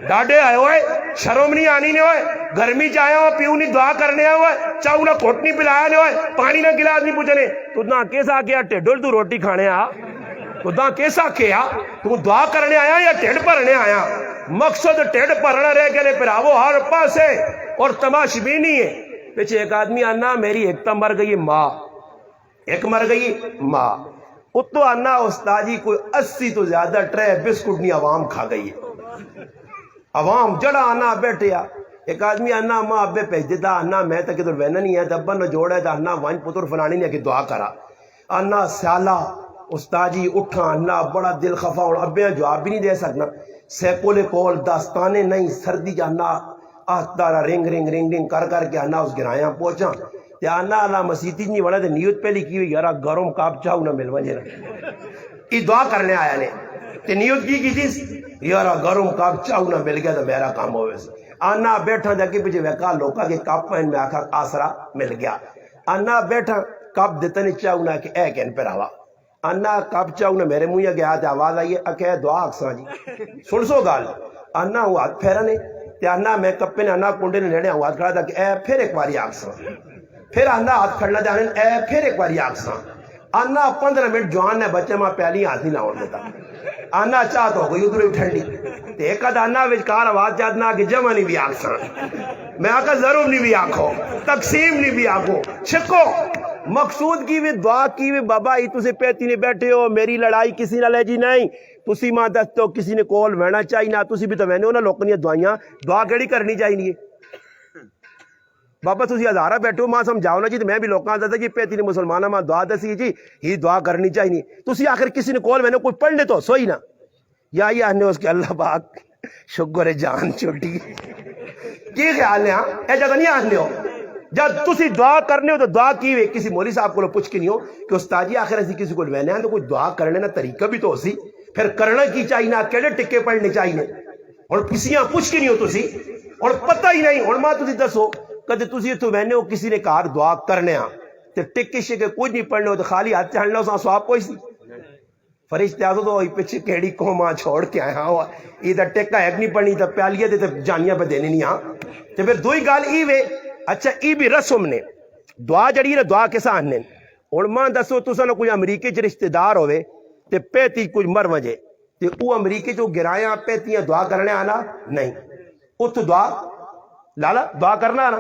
ڈاڈے آئے ہوئے شرم نہیں آنی نہیں ہوئے گرمی چاہے ہو پیو نہیں دعا کرنے آئے ہوئے چاہو نہ کوٹ نہیں پلایا نہیں ہوئے پانی نہ گلاس نہیں پوچھنے تو نہ کیسا کیا ٹیڈول تو روٹی کھانے آ تو نہ کیسا کیا تو دعا کرنے آیا یا ٹیڑ پرنے آیا. مقصد ٹیڑ پرنا رہ گئے پھر وہ ہر پاسے اور تماش بھی نہیں ہے. پیچھے ایک آدمی آنا میری ایک تا مر گئی ماں ایک مر گئی ماں اتو آنا استاجی کوئی 80 تو زیادہ ٹرے بسکٹ نہیں عوام کھا گئی ہے. عوام جڑا آنا بیٹھیا ایک آدمی آنا ماں ابے پیج دیتا آنا میں تک ادھر وینا نہیں ہے دبا نہ جوڑا ہے آنا وان پتر فلانی نہیں ہے کہ دعا کرا آنا سیالہ استاجی اٹھا آنا بڑا دل خفا اور ابے جواب بھی نہیں دے سکنا سیکولے کول داستانے نہیں سردی جانا آتارا رنگ رنگ رنگ رنگ کر کے آنا اس گرایاں پہنچا تے آنا اللہ مسیتی نہیں بڑا تے نیوت پہلی کی ہوئی یارا گرم کاپ چاہو نہ ملوا جے ای دعا کرنے آیا نے تے نیوت کی تھی یارا گرم کاپ چاہو نہ مل گیا تو میرا کام ہوئے آنا بیٹھا جا کے پیچھے ویکا لوکا کے کپ پہن میں آخر آسرا مل گیا آنا بیٹھا کپ دیتا نہیں چاہو نہ کہ اے کہن پر آوا آنا کپ چاہو نہ میرے مویا گیا تے آواز آئیے اکھے دعا اکساں جی سن سو گال آنا ہوا ہاتھ پھیرا نے تے آنا میں کپے نے آنا کنڈے نے لینے ہوا ہاتھ کھڑا تھا کہ اے پھر ایک باری آکساں پھر آنا ہاتھ کھڑنا جانے اے پھر ایک باری آکساں آنا 15 منٹ جوان نے بچے ماں پہلی ہاتھ نہیں لاؤن دیتا آنا چاہت ہو گئی ادھر ٹھنڈی تے ایک آنا وچکار آواز جاتنا کہ جمع نہیں بھی آکساں میں آکا ضرور نہیں بھی آکھو تقسیم نہیں بھی آکھو چھکو مقصود کی بھی دعا کی بھی بابا ہی تُسے پیتی نے بیٹھے ہو میری لڑائی کسی نہ لے جی نہیں تُسی ماں دستو کسی نے کول وینا چاہی نہ تُسی بھی تو وینے ہو نا لوکنی دعائیاں دعا کیڑی کرنی چاہیے بابا تُسی ہزارہ بیٹھو ماں سمجھاؤ نا جی تو میں بھی لوکاں دستا جی پیتی نے مسلمانہ ماں دعا دسی جی ہی دعا کرنی چاہیے تُسی آخر کسی نے کول وینے کوئی پڑھ لے تو سوئی نا یا یہ آنے اس کے اللہ پاک شکر جان چھوٹی کی خیال ہے ہاں اے جگہ نہیں آنے ہو جب تسی دعا کرنے ہو تو دعا کی ہوئے کسی مولی صاحب کو پوچھ کے نہیں ہو کہ استاد جی آخر ایسی کسی کو لینے ہیں تو کوئی دعا کرنے نا طریقہ بھی تو ہو سی پھر کرنا کی چاہیے نا کیڑے ٹکے پڑھنے چاہیے اور کسیاں پوچھ کے نہیں ہو تسی اور پتہ ہی نہیں اور ماں تسی دسو کدے تسی تو میں نے ہو کسی نے کہا دعا کرنے ہاں تے ٹکے شکے کچھ نہیں پڑھنے ہو تو خالی ہاتھ چڑھنا ہو سواب کوئی سی فرشتے آدھو تو پیچھے کیڑی قوماں چھوڑ کے آیا ہوا ادھر ٹکا ایک نہیں پڑھنی تو پیالیے دے تو جانیاں پہ دینے نہیں ہاں تے پھر دوئی گال ای وے اچھا ای بھی رسم نے دعا جڑی نا دعا کسا آنے اور ماں دسو تسا نہ کوئی امریکی چ رشتہ دار ہوئے تے پیتی کچھ مر وجے تے او امریکی جو گرایاں پیتیاں دعا کرنے آنا نہیں ات دعا لالا دعا کرنا آنا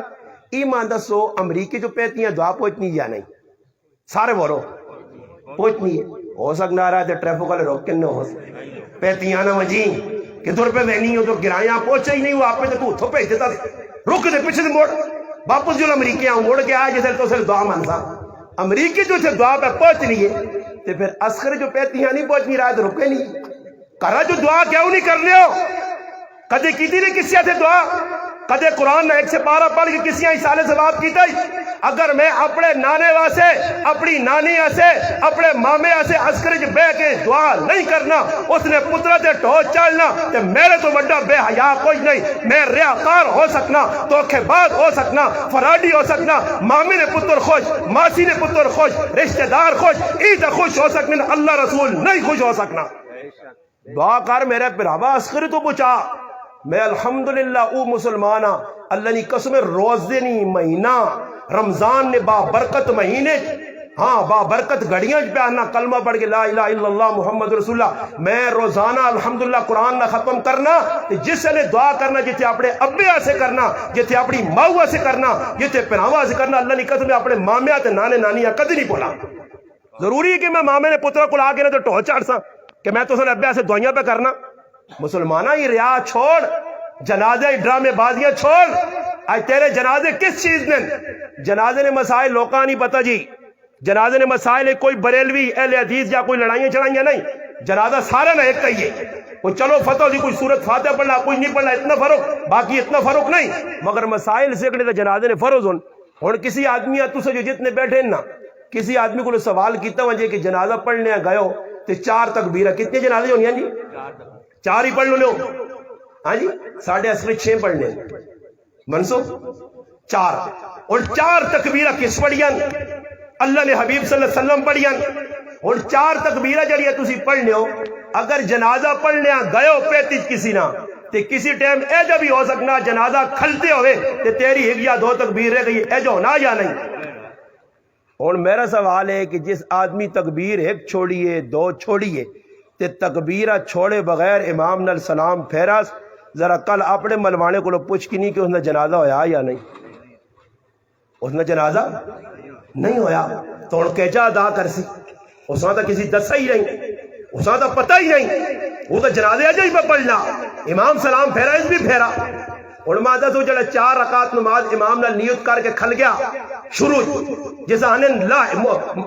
ای ماں دسو امریکی جو پیتیاں دعا پہنچنی یا نہیں سارے بولو پہنچنی ہے ہو سکنا رہا ہے ٹریفک والے روک کے ہو پیتیاں نہ وجیں کہ دور پہ وینی ہو تو گرایاں پہنچا ہی نہیں وہ آپ پہ تو اتھو بھیج دیتا رک دے پیچھے سے موڑ واپس جو امریکی آؤں موڑ کے آئے جیسے تو اسے دعا مانسا امریکی جو اسے دعا پہ پہنچنی ہے تو پھر اسکر جو پیتیاں نہیں پہنچنی رہا ہے تو رکے نہیں کرا جو دعا کیوں نہیں کرنے ہو کدے کی نے کسی سے دعا کدے قرآن نے 1 سے 12 پڑھ کے کسی سالے سے بات کی تھی اگر میں اپنے نانے واسے اپنی نانی سے اپنے مامے سے اسکرج بے کے دعا نہیں کرنا اس نے پترہ تے ٹھوچ چالنا تے میرے تو بڑا بے حیا کوئی نہیں میں ریاکار ہو سکنا دھوکے باز ہو سکنا فراڈی ہو سکنا مامی نے پتر خوش ماسی نے پتر خوش رشتہ دار خوش عید خوش ہو سکنا اللہ رسول نہیں خوش ہو سکنا دعا کر میرے پراوا اسکر تو پوچھا میں الحمدللہ او مسلمانہ اللہ نے قسم روزے نہیں مہینہ رمضان نے با برکت مہینے ہاں با برکت گھڑیاں پہ آنا کلمہ پڑھ کے لا الہ الا اللہ محمد رسول اللہ میں روزانہ الحمدللہ قرآن نہ ختم کرنا جس نے دعا کرنا جتنے اپنے ابے سے کرنا جتنے اپنی ماؤ سے کرنا جتنے پناوا سے کرنا اللہ نے قسم اپنے مامیا تے نانے نانیاں کدی نہیں بولا ضروری ہے کہ میں مامے نے پترہ کو لا کے نہ تو ٹھو چاڑ سا کہ میں تو سن ابے سے دعائیاں پہ کرنا مسلمانہ یہ ریا چھوڑ جنازے ڈرامے بازیاں چھوڑ آج تیرے جنازے کس چیز نے جنازے نے مسائل لوکاں نہیں پتہ جی جنازے نے مسائل کوئی بریلوی اہل حدیث یا کوئی لڑائیاں چڑھائیاں نہیں جنازہ سارا نہ ایک کہیے کوئی چلو فتح جی کوئی سورت فاتحہ پڑھنا کوئی نہیں پڑھنا اتنا فرق باقی اتنا فرق نہیں مگر مسائل سیکھنے تو جنازے نے فرض ہون اور کسی آدمی تو سے جو جتنے بیٹھے نا کسی آدمی کو سوال کیتا وجہ کہ جنازہ پڑھنے گئے ہو تو 4 تکبیرہ کتنے جنازے ہونی ہیں جی 4 ہی پڑھ لو ہاں جی 6:30 پڑھنے منسو 4 اور 4 تکبیرہ کس پڑھیاں اللہ نے حبیب صلی اللہ علیہ وسلم پڑھیاں اور 4 تکبیرہ جڑیاں تسی پڑھنے ہو اگر جنازہ پڑھنے گئے ہو پیتی کسی نہ تے کسی ٹائم اے جو بھی ہو سکنا جنازہ کھلتے ہوئے تے تیری 1 یا 2 تکبیر رہ گئی اے جو ہونا یا نہیں اور میرا سوال ہے کہ جس آدمی تکبیر 1 چھوڑیے 2 چھوڑیے تے تکبیرہ چھوڑے بغیر امام نال سلام پھیراس ذرا کل اپنے ملوانے کو پوچھ کی نہیں کہ اس نے جنازہ ہویا یا نہیں اس نے جنازہ نہیں ہویا تو ان کیجا ادا کر سی اس نے تو کسی دسا ہی نہیں اس نے تو پتہ ہی نہیں وہ تو جنازے اجے ہی پہ پڑھنا امام سلام پھیرا اس بھی پھیرا علماء دا تو جڑا 4 رکعت نماز امام نے نیت کر کے کھل گیا شروع جیسا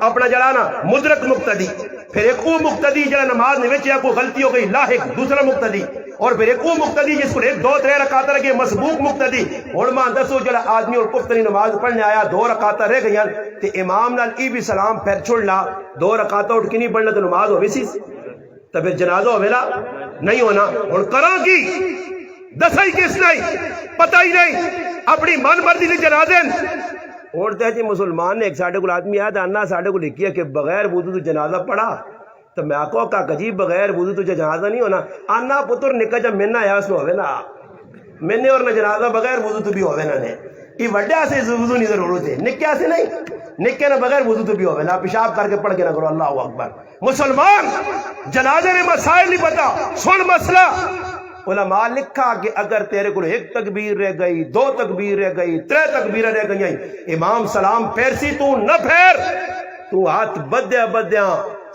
اپنا جڑا نا مدرک مقتدی پھر ایک او مقتدی جڑا نماز نوچ یا کوئی غلطی ہو گئی لاحق دوسرا مقتدی اور پھر ایک او مقتدی جس کو 1 2 3 رکعت رہ گئے مسبوق مقتدی علماء دسو جڑا آدمی اور پختنی نماز پڑھنے آیا 2 رکعت رہ گئی تے امام نال ای بھی سلام پھر چھوڑنا 2 رکعت اٹھ کے نہیں پڑھنا تو نماز ہوئی سی تو پھر جنازہ ہوئے نہیں ہونا اور کراں کی دسا ہی کس نہیں پتہ ہی نہیں اپنی من مرضی سے جنازے اور جی مسلمان نے ایک ساڑھے کو آدمی آیا تھا انا ساڑھے کو لکھیا کہ بغیر وضو تو جنازہ پڑھا تو میں آکو کہا جی بغیر وضو تو جنازہ نہیں ہونا انا پتر نکا جب منہ آیا اس میں ہوئے نا منہ اور نہ جنازہ بغیر وضو تو بھی ہوئے نا نے یہ وڈیا سے وضو نہیں ضرورت ہے نکیا سے نہیں نکے نہ بغیر وضو تو بھی ہوئے نا پیشاب کر کے پڑھ کے نہ کرو اللہ اکبر مسلمان جنازے نے مسائل نہیں پتا سن مسئلہ علماء لکھا کہ اگر تیرے کو 1 تکبیر رہ گئی 2 تکبیر رہ گئی 3 تکبیر رہ گئی امام سلام پھیرسی تو نہ پھیر تو ہاتھ بدیا بدیا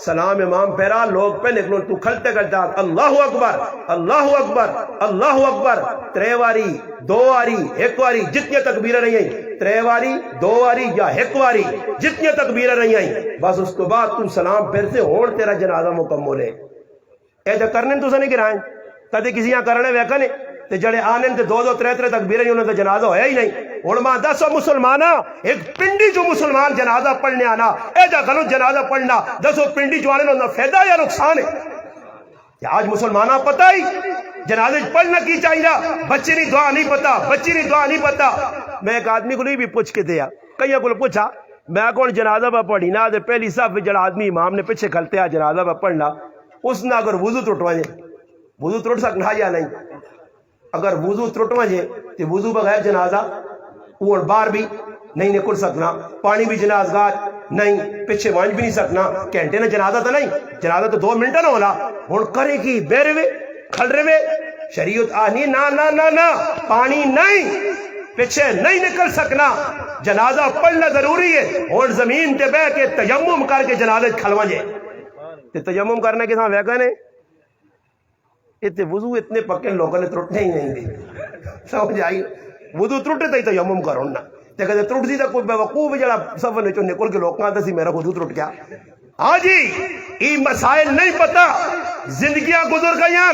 سلام امام پھیرا لوگ پہ نکلو تو کھلتے کرتے اللہ اکبر اللہ اکبر اللہ اکبر 3 واری 2 واری 1 واری جتنی تکبیریں رہی ہیں 3 واری 2 واری یا 1 واری جتنی تکبیریں رہی ہیں بس اس کے بعد تم سلام پھیرتے ہون تیرا جنازہ مکمل ہے اے جو کرنے تو سے نہیں گرائیں کدے کسی یہاں کرنے ویکا نے تے جڑے آنے تے دو دو ترے ترے تکبیریں انہوں نے جنازہ ہویا ہی نہیں. ہن ماں دسو مسلماناں ایک پنڈی جو مسلمان جنازہ پڑھنے آنا اے جا غلط جنازہ پڑھنا دسو پنڈی جو آنے نہ فائدہ یا نقصان ہے؟ آج مسلمانہ پتہ ہی جنازے پڑھنا کی چاہیے. بچے نہیں دعا نہیں پتا, بچی نہیں دعا نہیں پتا. میں ایک آدمی کو بھی پوچھ کے دیا, کئی کو پوچھا میں کون جنازہ پہ پڑھی نا تے پہلی صف جڑا آدمی امام نے پیچھے کھلتے آ جنازہ پہ پڑھنا اس نے اگر وضو ٹوٹ وجے وضو ٹوٹ سکنا یا نہیں؟ اگر وضو ٹوٹ وجے تو وضو بغیر جنازہ وہ باہر بھی نہیں نکل سکنا, پانی بھی جنازگاہ نہیں, پیچھے وانج بھی نہیں سکنا, گھنٹے نے جنازہ تو نہیں, جنازہ تو 2 منٹ نہ ہونا. ہن کرے کی بیرے وے کھل رہے وے شریعت آنی نا نا نا نا پانی نہیں پیچھے نہیں نکل سکنا, جنازہ پڑھنا ضروری ہے. اور زمین تے بہ کے تیمم کر کے جنازے کھلوا جے تے تیمم کرنے کے ساتھ ویگا نے اتنے وضو اتنے پکے لوگوں نے ترٹنے ہی نہیں دی. سمجھ آئی؟ وضو ترٹے تے تیمم کرو نا تے کدے ٹرٹ سی تے کوئی بیوقوف جڑا سفر وچوں نکل کے لوکاں تے سی میرا وضو ٹرٹ گیا. ہاں جی یہ مسائل نہیں پتا, زندگیاں گزر گئیاں.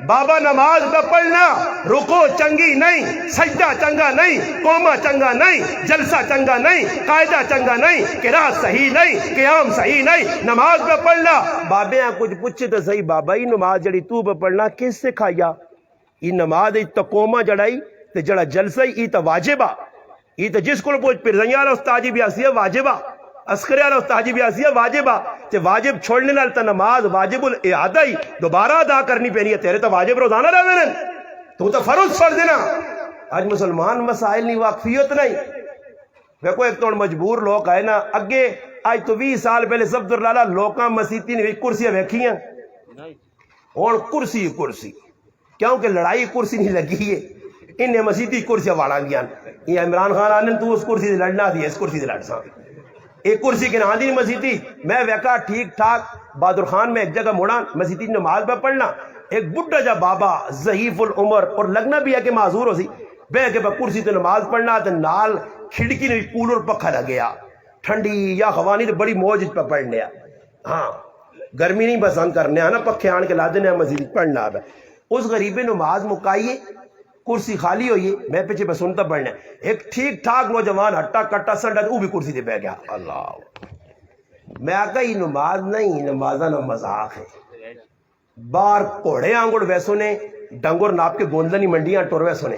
بابا نماز پہ پڑھنا رکو چنگی نہیں, سجدہ چنگا نہیں, قومہ چنگا نہیں, جلسہ چنگا نہیں, قاعدہ چنگا نہیں, قرات صحیح نہیں, قیام صحیح نہیں, نماز پہ پڑھنا. بابے ہیں کچھ پوچھے تو صحیح بابا ہی نماز جڑی تو پہ پڑھنا کس سے کھایا؟ یہ نماز تو قومہ جڑائی تے جڑا جلسہ یہ تو واجبہ, یہ تو جس کو پوچھ پھر زنیار استاجی بھی آسی ہے واجبہ, عسکری والا استاجی بھی آسی ہے واجبہ. تے واجب چھوڑنے نال تے نماز واجب الاعادہ ہی دوبارہ ادا کرنی پینی ہے. تیرے تو واجب روزانہ رہے ہیں تو فرض پڑھ دینا. آج مسلمان مسائل نہیں, واقفیت نہیں. دیکھو ایک تو مجبور لوگ آئے نا اگے آج تو 20 سال پہلے سب در لالا لوکاں مسیتی نے کرسیاں ویکھی ہیں اور کرسی کرسی کیونکہ لڑائی کرسی نہیں لگی ہے انہیں مسیتی کرسیاں واڑا گیا. یہ عمران خان آنے تو اس کرسی سے لڑنا تھی, اس کرسی سے لڑ سا ایک کرسی کے نام دی مسیتی. میں ویکا ٹھیک ٹھاک بہادر خان میں ایک جگہ مڑا مسیتی نماز پہ پڑھنا, ایک بڈھا جا بابا ضعیف العمر اور لگنا بھی ہے کہ معذور ہو سی بہ کے کرسی تے نماز پڑھنا تے نال کھڑکی نے کولر پکھا لگیا ٹھنڈی یا ہوا نہیں تے بڑی موج پہ پڑھنے. ہاں گرمی نہیں پسند کرنے نا, پکھے آن کے لا دینے مسجد پڑھنا. اس غریب نماز مکائیے کرسی خالی ہوئی, میں پیچھے پہ سنتا پڑھنا. ایک ٹھیک ٹھاک نوجوان ہٹا کٹا سنڈا وہ بھی کرسی تے بہ گیا. اللہ میں آقا یہ نماز نہیں, نمازہ نہ مذاق ہے. بار کوڑے آنگڑ ویسو نے ڈنگر ناپ کے گوندلنی منڈیاں ٹور ویسو نے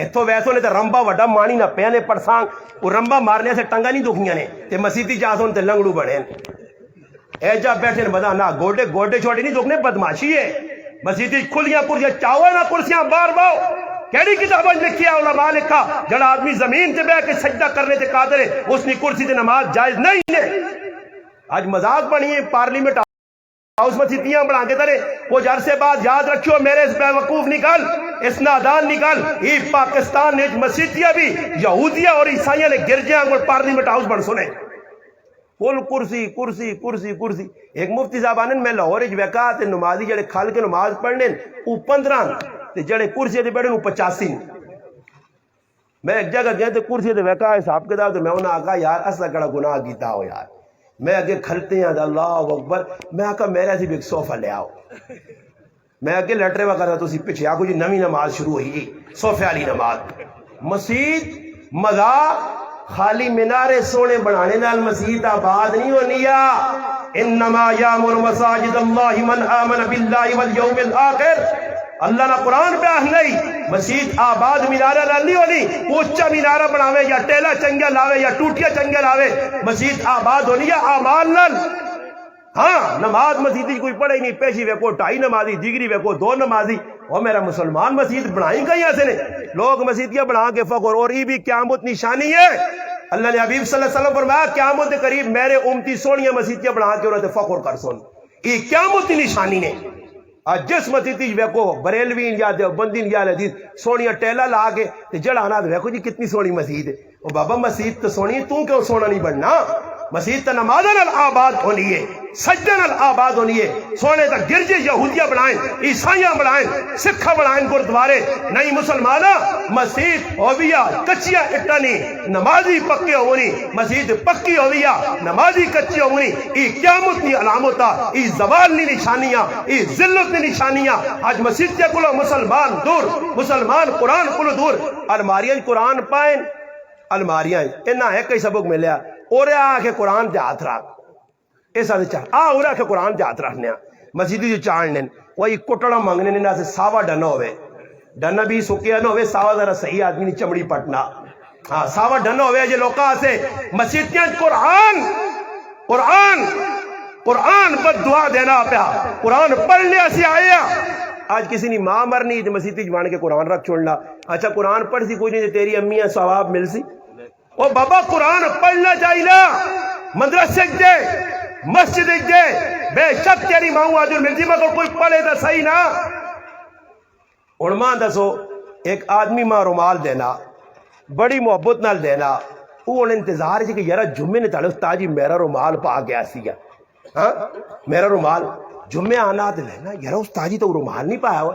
اتو ویسو نے تے رمبا وڈا مانی نہ پیانے پرسانگ وہ رمبا مارنے سے ٹنگا نہیں دکھیاں نے تے مسیتی جاسون تے لنگڑو بڑھیں ایجا بیٹھے نے بدا نا گوڈے گوڈے چھوٹے نہیں دکھنے بدماشی ہے. مسیتی کھلیاں کرسیاں چاوے نہ کرسیاں بار باؤ کیڑی کتابیں لکھی ہے علماء لکھا جڑا آدمی زمین تے بیٹھ کے سجدہ کرنے تے قادر ہے اس نے کرسی تے نماز جائز نہیں ہے. آج مذاق بنی ہے پارلیمنٹ ہاؤس مسیتیاں بنا کے ترے کچھ عرصے بعد یاد رکھو میرے اس بیوقوف نکل اس نادان نکل یہ پاکستان نے مسیتیاں بھی یہودیاں اور عیسائیاں نے گرجیاں اور پارلیمنٹ ہاؤس بن سنے کل کرسی کرسی کرسی کرسی. ایک مفتی صاحب آنے میں لاہور ویکا تے نمازی جڑے کھل کے نماز پڑھنے وہ 15 تے جڑے کرسی تے بیٹھے وہ 85. میں ایک جگہ گیا تے کرسی تے ویکا حساب کتاب تے میں انہاں آکھا یار اسا کڑا گناہ کیتا ہو یار. میں اگے کھلتے ہیں اللہ اکبر میں آکھا میرے سے بھی ایک صوفہ لے آؤ. میں اگے لٹرے وغیرہ تو سی پیچھے آکھو جی نویں نماز شروع ہوئی صوفے والی نماز. مسجد مذاق خالی مینارے سونے بنانے نال مسجد آباد نہیں ہونی. انما یامر مساجد اللہ من آمن باللہ والیوم الاخر. اللہ نے قرآن پہ نہیں مسجد آباد مینارہ نال نہیں ہونی. اونچا مینارہ بناوے یا ٹیلا چنگیا لاوے یا ٹوٹیا چنگیا لاوے مسجد آباد ہونی ہے اعمال نال. ہاں نماز مسجد کوئی پڑھے نہیں پیشی ویکو 2.5 نمازی دیگری ویکو 2 نمازی. اور میرا مسلمان مسجد بنائی کہیں ایسے نے لوگ مسجدیاں بنا کے فخر. اور یہ بھی قیامت نشانی ہے. اللہ نے حبیب صلی اللہ علیہ وسلم فرمایا قیامت کے قریب میرے امتی سونیاں مسجدیاں بنا کے انہوں نے فخر کر سن. یہ قیامت نشانی نے. آج جس مسجد ویکو بریلوین یا دیوبندین یا حدیث سونیاں ٹیلا لا کے جڑا آنا ویکو جی کتنی سونی مسجد ہے. وہ بابا مسجد تو سونی تو کیوں سونا نہیں بننا. مسجد تا نمازاں نال آباد ہونی ہے، سجدے نال آباد ہونی ہے. سونے تا گرجے یہودیاں بنائیں، عیسائیاں بنائیں، سکھا بنائیں گردوارے. نہیں مسلمانہ، مسجد ہویا کچیاں اٹھا نہیں، نمازی پکے ہونی. مسجد پکی ہویا نمازی کچی ہونی. ای قیامت نی علامتا، ای زوال نی نشانیاں، ای ذلت نی نشانیاں. آج مسجد کے کلو مسلمان دور، مسلمان قرآن کلو دور. الماریاں قرآن پائیں، الماریاں انہا ہے کئی سبق ملیا. اور آکے قرآن دے ہاتھ رکھ، ایسا دے چاہ اور آکے قرآن دے ہاتھ رکھنے مسجدی جو چاڑنے وہی کٹڑا مانگنے نے سے ساوا ڈنا ہوئے. ڈنا بھی سکیا نہ ہوئے، ساوا ذرا صحیح آدمی نہیں چمڑی پٹنا. ہاں ساوا ڈنا ہوئے جو لوکا سے مسجدیاں قرآن قرآن قرآن بد دعا دینا پیا. قرآن پڑھنے سے آیا. آج کسی نے ماں مرنی تو مسجد جوان کے قرآن رکھ چھوڑنا. اچھا قرآن پڑھ سی کوئی نہیں تیری امیاں ثواب مل سی. او بابا قرآن پڑھنا چاہیے نا، مدرسے دے مسجد دے، بے شک تیری ماں آجر مل جی مگر کوئی پڑھے تو صحیح نا. علماء دسو ایک آدمی ماں رومال دینا بڑی محبت نال دینا. وہ انتظار ہے کہ یارا جمعے نے تاڑے استاد جی میرا رومال پا گیا سی. ہاں میرا رومال جمعے آنا دے لینا یارا استاد جی تو رومال نہیں پایا ہوا.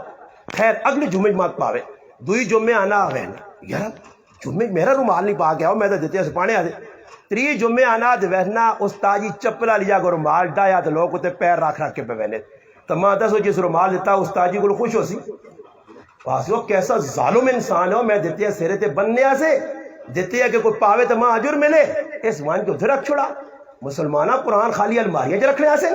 خیر اگلے جمعے مات پاوے، دوئی جمعے آنا آوے یارا جمعے میرا رومال نہیں پا گیا ہو، میں تو دیتے ہیں پانے آدھے. تری جمعے آنا دے وہنا استاد جی چپلا لیا گو رومال ڈایا تو لوگ تے پیر رکھ رکھ کے پہ وہنے. تو ماں دسو جس رومال دیتا استاد جی کو خوش ہو سی. واسیو کیسا ظالم انسان ہو. میں دیتے ہیں سیرے تے بننے سے دیتے ہیں کہ کوئی پاوے تو ماں عجر ملے. اس وان کو ادھر رکھ چھوڑا. مسلمانہ قرآن خالی الماریاں جو رکھنے سے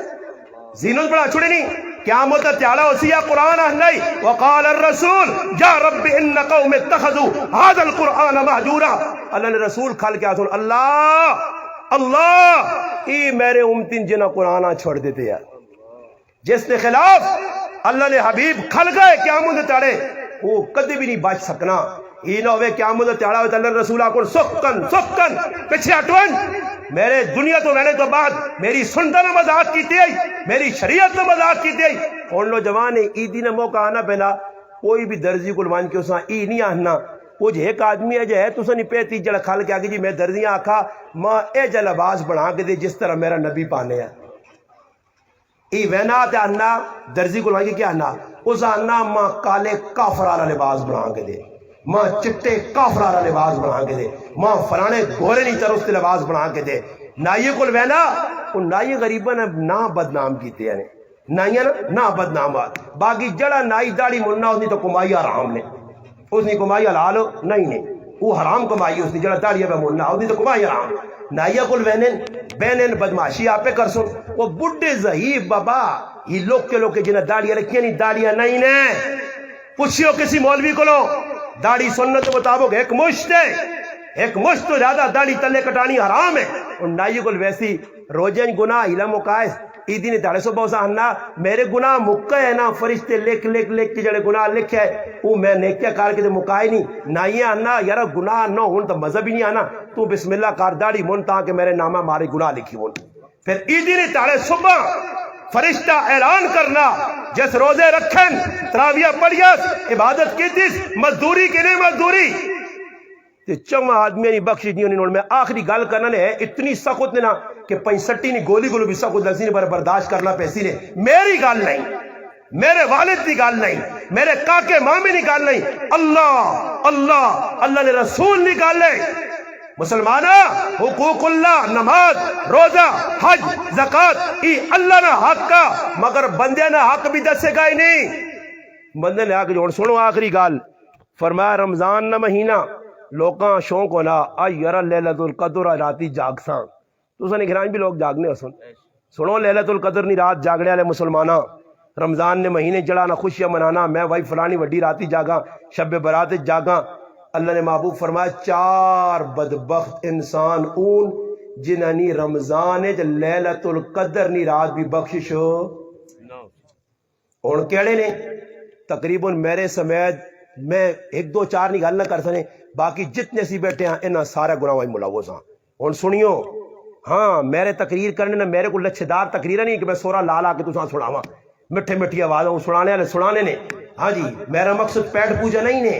زینت بڑا چھوڑے نہیں. قیامت تیالا اسی قرآن اہلائی. وقال الرسول یا رب ان قوم اتخذوا هذا القرآن مہجورا. اللہ نے رسول کھال کے آسون اللہ اللہ ای میرے امتین جنہ قرآن چھوڑ دیتے ہیں. جس نے خلاف اللہ نے حبیب کھل گئے قیامت تیارے وہ کدی بھی نہیں بچ سکنا. یہ نہ ہوئے قیامت تیارا ہوئے اللہ رسول آکر سکن سکن پیچھے ہٹوان. میرے دنیا تو میں نے تو بعد میری سنتا نہ مذاق کی تھی، میری شریعت نہ مذاق کی تھی. ان لو جوانے عیدی نے موقع آنا پہنا کوئی بھی درزی کلوان کے اساں ای نہیں آنا. وہ جو ایک آدمی ہے جو ہے تو اساں نہیں پیتی جڑا کھال کے آگے جی میں درزیاں آکھا ماں اے جا لباس بنا کے دے جس طرح میرا نبی پانے ہے. ای وینا تے آنا درزی کلوان کے کیا آنا اس آنا ماں کالے کافرانہ لباس بنا کے دے، ماں چٹے کافرانہ لباس بنا کے دے، ماں فلانے گھورے نہیں چرست لباس بنا کے دے. نائیے کل وینا ان نائی غریبہ نے نا بدنام کیتے ہیں نائیاں نا بدنامات. باقی جڑا نائی داڑی مننا اس نے تو کمائی حرام نے، اس نے کمائی حلال نہیں نے، وہ حرام کمائی اس نے جڑا داڑی پہ مننا اس نے تو کمائی حرام. نائیہ کل وینن بینن بدماشی آپ پہ کر سن. وہ بڑھے ضعیف بابا یہ لوگ کے جنہیں داڑیاں رکھیاں نہیں داڑیاں نہیں نے. پوچھو کسی مولوی کو لو داڑھی سنت کے مطابق ایک مشت ہے، ایک مشت تو زیادہ داڑھی تلے کٹانی حرام ہے. اور نائی کل ویسی روجن گناہ علم مقائس ایدی نے داڑے سو بہت آنا میرے گناہ مکہ ہے نا فرشتے لکھ لکھ لکھ کے جڑے گناہ لکھے ہے وہ میں نیکیہ کار کے مکائے نہیں. نائیے آنا یارا گناہ نہ ہون تو مذہب ہی نہیں آنا. تو بسم اللہ کار داڑھی من تاکہ میرے نامہ مارے گناہ لکھی ہون. پھر ایدی نے داڑے صبح فرشتہ اعلان کرنا جس روزے رکھن تراویہ پڑھیس عبادت کی تیس مزدوری کے لئے مزدوری چمہ آدمی نہیں بخشی نہیں انہوں نے. میں آخری گال کرنا ہے اتنی سخت نے نا کہ 65 نہیں گولی گلو بھی سخت لگزی نے برداشت کرنا پیسی نے. میری گال نہیں، میرے والد کی گال نہیں، میرے کاکے مامی کی گال نہیں، اللہ اللہ اللہ نے رسول کی گال نہیں. مسلمانہ حقوق اللہ نماز روزہ حج زکاة ای اللہ نہ حق کا مگر بندے نہ حق بھی دسے گا ہی نہیں. بندے نے آکے جوڑ سنو آخری گال فرمایا رمضان نہ مہینہ لوکاں شوق ہونا آئی یرا لیلت القدر راتی جاگ ساں. تو سن گھران بھی لوگ جاگنے ہو سنو لیلت القدر نہیں رات جاگنے والے مسلمانہ. رمضان نے مہینے جڑا نہ خوشیاں منانا میں بھائی فلانی وڈی راتی جاگاں شب برات جاگاں. اللہ نے محبوب فرمایا 4 بدبخت انسان اون جنہنی رمضان لیلت القدر نی رات بھی بخشش ہو. اور کیڑے نے تقریباً میرے سمیت میں 1 2 4 نہیں گل نہ کر سنے باقی جتنے سی بیٹھے ہیں انہاں سارا گناہ وائی ملوث ہاں. اور سنیو ہاں میرے تقریر کرنے نے میرے کو لچھے دار تقریر نہیں کہ میں سورا لا کے تساں سناواں مٹھے مٹھی آوازوں سنانے والے سنانے نے. ہاں جی میرا مقصد پیٹ پوجا نہیں نے،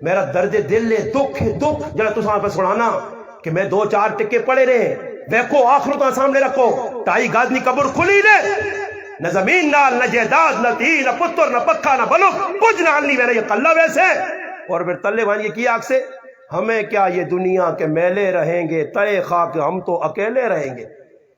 میرا درد دل ہے دکھ جڑا تساں پہ سنانا. کہ میں 2-4 ٹکے پڑے رہے دیکھو آخرت سامنے رکھو 2.5 گز نی قبر کھلی نے نہ زمین نال نہ جائیداد نہ تھی نہ پتر نہ پکا نہ بلو کچھ نال نہیں میرا یہ کلہ ویسے اور پھر تلے وہاں یہ کیا آگ سے ہمیں کیا یہ دنیا کے میلے رہیں گے تئے خاک ہم تو اکیلے رہیں گے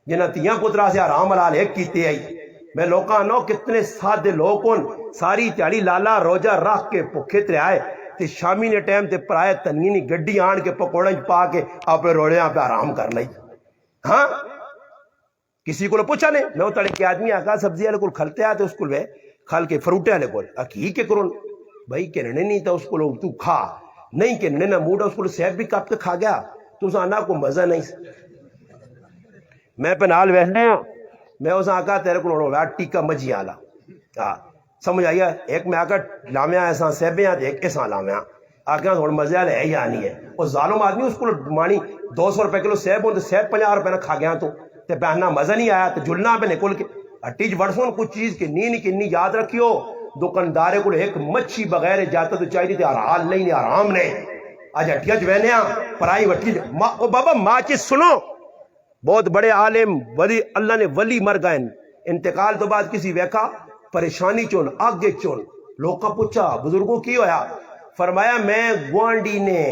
جنہ تیاں پترا سے آرام حلال ایک کیتے آئی میں لوکاں نو کتنے سادے لوگ کون ساری تیاری لالا روجہ رکھ کے پکھے تے آئے تے شامی نے ٹائم تے پرائے تنگینی گڈی آن کے پکوڑے پا کے اپنے روڑیاں پہ آرام کر لئی ہاں کسی کو پوچھا نہیں میں وہ تڑے کے آدمی آگا سبزی والے کو کھلتے آتے اس کو کھل کے فروٹے والے کو کی کے کرون بھائی کہنے نہیں تھا اس کو لوگ تو کھا نہیں کہنے نہ موڈا اس کو سیب بھی کپ کے کھا گیا تو اس آنا کو مزہ نہیں میں پہ نال بیٹھنے ہوں میں اس آقا تیرے کو لوڑوں بیٹھ ٹیکا مجھی آلا سمجھ آئیا ایک میں آقا لامے ایسا سیبیں آتے ایک ایسا لامے آقا تھوڑا مزے والے ہے یا نہیں ہے وہ ظالم آدمی اس کو مانی 200 روپے کلو سیب ہوں تو سیب 50 روپے نہ کھا گیا تو تے پہنا مزہ نہیں آیا تو جلنا پہ نکل کے اٹیج ورسون کچھ چیز کی نی کنی یاد رکھیو دکاندارے کو ایک مچھی بغیر جاتا تو چاہیے تھے حلال نہیں حرام نہیں آج اٹھیا جوینیا پرائی وٹھی او بابا ماں چیز سنو بہت بڑے عالم ولی اللہ نے ولی مر گئے انتقال تو بعد کسی ویکھا پریشانی چون آگے چون لوگ کا پوچھا بزرگوں کی ہویا فرمایا میں گوانڈی نے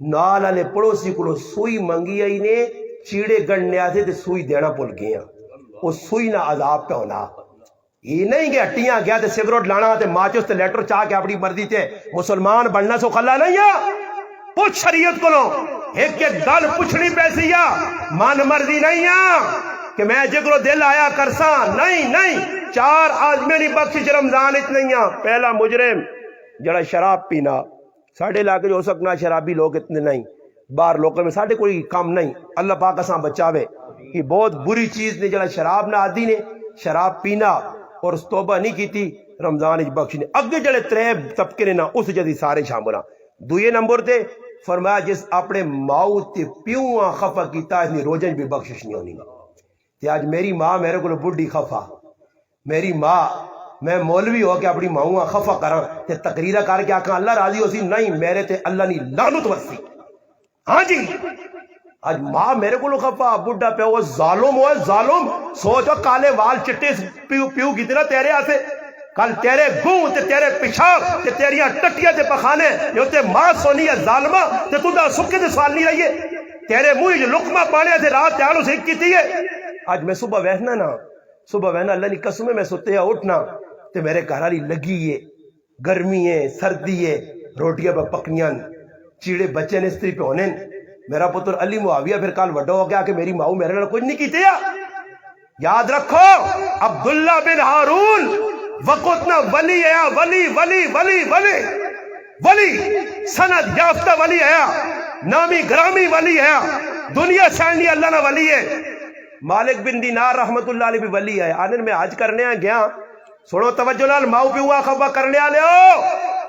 نال والے پڑوسی کو سوئی منگی آئی نے چیڑے گڑنے آتے تھے سوئی دینا پل گیا وہ سوئی نہ عذاب پہ ہونا یہ نہیں کہ ہٹیاں گیا تھے سگریٹ لانا تھے ماچوس تے لیٹر چاہ کے اپنی مرضی تھے مسلمان بننا سو خلا نہیں ہے پوچھ شریعت کو لو ایک گل پوچھنی پیسی یا من مرضی نہیں ہے کہ میں جگرو دل آیا کرساں نہیں 4 آدمی نہیں بخشش رمضان اتنی ہیں پہلا مجرم جڑا شراب پینا ساڑھے علاقے جو ہو سکنا شرابی لوگ اتنے نہیں باہر لوکل میں ساڑھے کوئی کام نہیں اللہ پاک اساں بچاوے یہ بہت بری چیز نے جڑا شراب نہ عادی نے شراب پینا اور اس توبہ نہیں کی تھی رمضان اچ بخشنے اگے جڑے 3 طبقے نے نا اس جدی سارے شامل ہیں دوئے نمبر تے فرمایا جس اپنے ماؤ تے پیواں خفا کیتا اس نے روزن بھی بخشش نہیں ہونی تے آج میری ماں میرے کو بڈھی خفا میری ماں میں مولوی ہو کے اپنی ماؤں خفا کراں تے تقریرہ کر کے آکھاں اللہ راضی ہو سی نہیں میرے تے اللہ نہیں لعنت وسی ہاں جی آج ماں میرے کو خفا بڈھا پہ وہ ظالم ہوئے ظالم سوچو کالے وال چٹے پیو کتنا تیرے آسے کل تیرے گوں تے تیرے پیشاب تے تیریاں ٹٹیاں تے پخانے جو تے ماں سونی ہے ظالمہ تے تو دا سکے تے سوال نہیں رہیے تیرے منہ جو لقمہ پانے تے رات تیالو سے کی تھی آج میں صبح وحنا نا صبح وحنا اللہ نے قسم میں سوتے اٹھنا تے میرے گھر والی لگی ہے گرمی ہے سردی ہے روٹیاں پہ پکنیاں چیڑے بچے نے استری پہ ہونے میرا پتر علی معاویہ پھر کال وڈا ہو گیا کہ میری ماؤ میرے نال کچھ نہیں کیتے یاد رکھو عبداللہ بن ہارون وقت نہ ولی ہے ولی ولی ولی ولی ولی سند یافتہ ولی ہے نامی گرامی ولی ہے دنیا سینی اللہ نہ ولی ہے مالک بن دینار رحمت اللہ علیہ بھی ولی ہے آنن میں آج کرنے گیا سنو توجہ نال ماؤ بھی ہوا خفا کرنے آلے ہو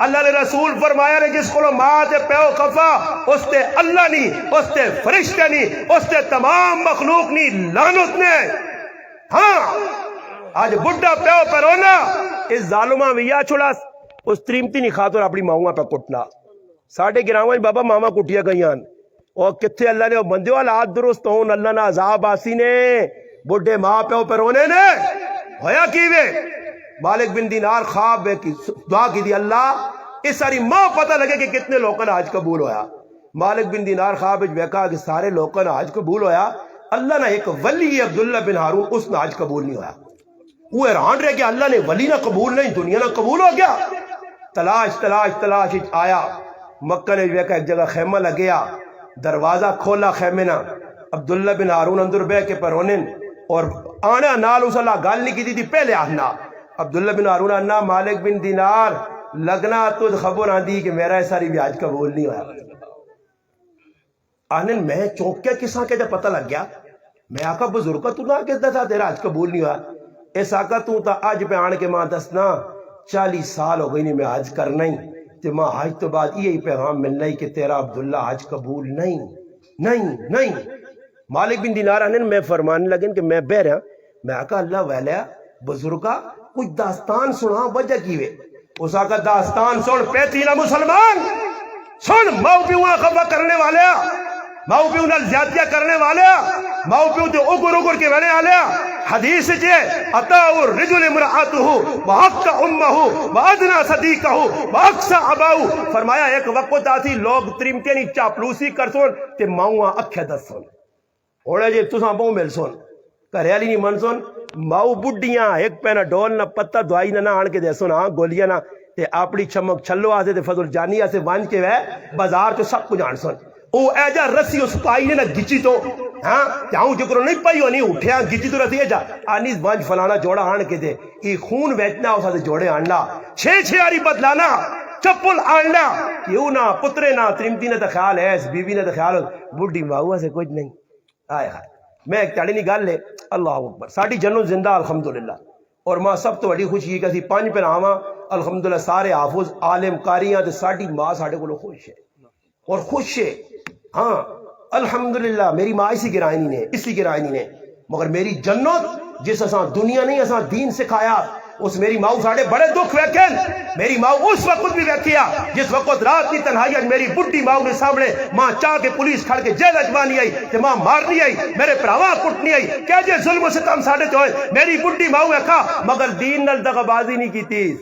اللہ نے رسول فرمایا نے جس کو ماں تے پیو خفا اس تے اللہ نہیں اس تے فرشتے نہیں اس تے تمام مخلوق نہیں لعنت نے ہاں آج بڈھا پیو پر رونا اس ظالمہ ویا چھوڑا اس تریمتی نہیں خاطر اپنی ماؤں پہ کٹنا ساڑھے گراؤں بابا ماما کٹیا گئیاں اور کتھے اللہ نے بندے والا ہاتھ درست ہون اللہ نہ عذاب آسی نے بڈھے ماں پیو پر رونے نے ہویا کیوے مالک بن دینار خواب کی دعا کی دی اللہ اس ساری ماں پتہ لگے کہ کتنے لوگوں نے آج قبول ہویا مالک بن دینار خواب بیکا کہ سارے لوگوں نے آج قبول ہویا اللہ نے ایک ولی عبداللہ بن ہارون اس نے آج قبول نہیں ہویا وہ حیران رہ گیا اللہ نے ولی نہ قبول نہیں دنیا نہ قبول ہو گیا تلاش آیا مکہ نے بیکا ایک جگہ خیمہ لگیا دروازہ کھولا خیمے نہ عبداللہ بن ہارون اندر بے کے پر ہونن اور آنا نال اس اللہ گال نہیں کی تھی پہلے آنا عبداللہ بن ہارون انا مالک بن دینار لگنا تو خبر آندی کہ میرا ساری بھی آج قبول نہیں ہوا آنن میں چوک کیا کساں کے جب پتہ لگ گیا میں آقا بزرگا تو نہ کہتا تھا تیرا آج قبول نہیں ہوا اس آقا تو تا آج پہ آنے کے ماں دسنا 40 سال ہو گئی نہیں میں آج کرنا ہی تو ماں آج تو بعد یہی پیغام ملنا ہی کہ تیرا عبداللہ آج قبول نہیں مالک بن دینار آنن میں فرمانے لگن کہ میں بہ رہا میں آقا اللہ ویلیا بزرگا کچھ داستان سنا وجہ کیوے اس آقا داستان سن پیتی نہ مسلمان سن ماؤ پیواں خفا کرنے والے ماؤ پیو نال زیادتیاں کرنے والے ماؤ پیو تے اگر اگر کے رہنے والے حدیث جے اطاع الرجل امرأته وحق امه وادنا صدیقه واقصى اباؤه، فرمایا ایک وقت آتی لوگ تریمتے نہیں چاپلوسی کر سن تے ماؤں اکھے دس سن ہوڑے جے تساں بہوں مل سن گھریالی نہیں من سن ماؤ بڈیاں ایک پینا ڈول نہ پتہ دوائی نہ آن کے دے سن ہاں گولیاں نہ تے اپنی چمک چھلو آتے تے فضل جانی آتے وانج کے وے بازار تو سب کچھ آن سن او ایجا رسی اس پائی نے نہ گچی تو ہاں جاؤں جکرو نہیں پائی ہو نہیں اٹھیا گچی تو رسی ایجا آنیز وانج فلانا جوڑا آن کے دے ای خون ویچنا اسا دے جوڑے آنلا چھے آری بدلانا چپل آنلا کیوں نہ پترے نہ ترمتی نے تو خیال ہے اس بیوی نے تو خیال ہے بڑی ماہوہ سے کچھ نہیں آئے خائے میں ایک تاڑی نہیں گال لے اللہ اکبر ساڑھی جنوں زندہ الحمدللہ اور ماں سب تو بڑی خوشی ہے کہ اسی پانچ پر آواں الحمدللہ سارے حافظ عالم قاریاں تے ساڑھی ماں ساڑھے کو خوش ہے اور خوش ہے ہاں الحمدللہ میری ماں اسی گرائنی نے اسی گرائنی نے مگر میری جنت جس اساں دنیا نہیں اساں دین سکھایا اس میری ماں ساڑھے بڑے دکھ ویکھن میری ماں اس وقت بھی ویکھیا جس وقت رات کی تنہائی میری بڈی ماں نے سامنے ماں چاہ کے پولیس کھڑ کے جیل اجبانی آئی تے ماں مارنی آئی میرے پراواں کٹنی آئی کہ جے ظلم و ستم ساڑھے چوئے میری بڈی ماں ویکھا مگر دین نال دغابازی نہیں کیتی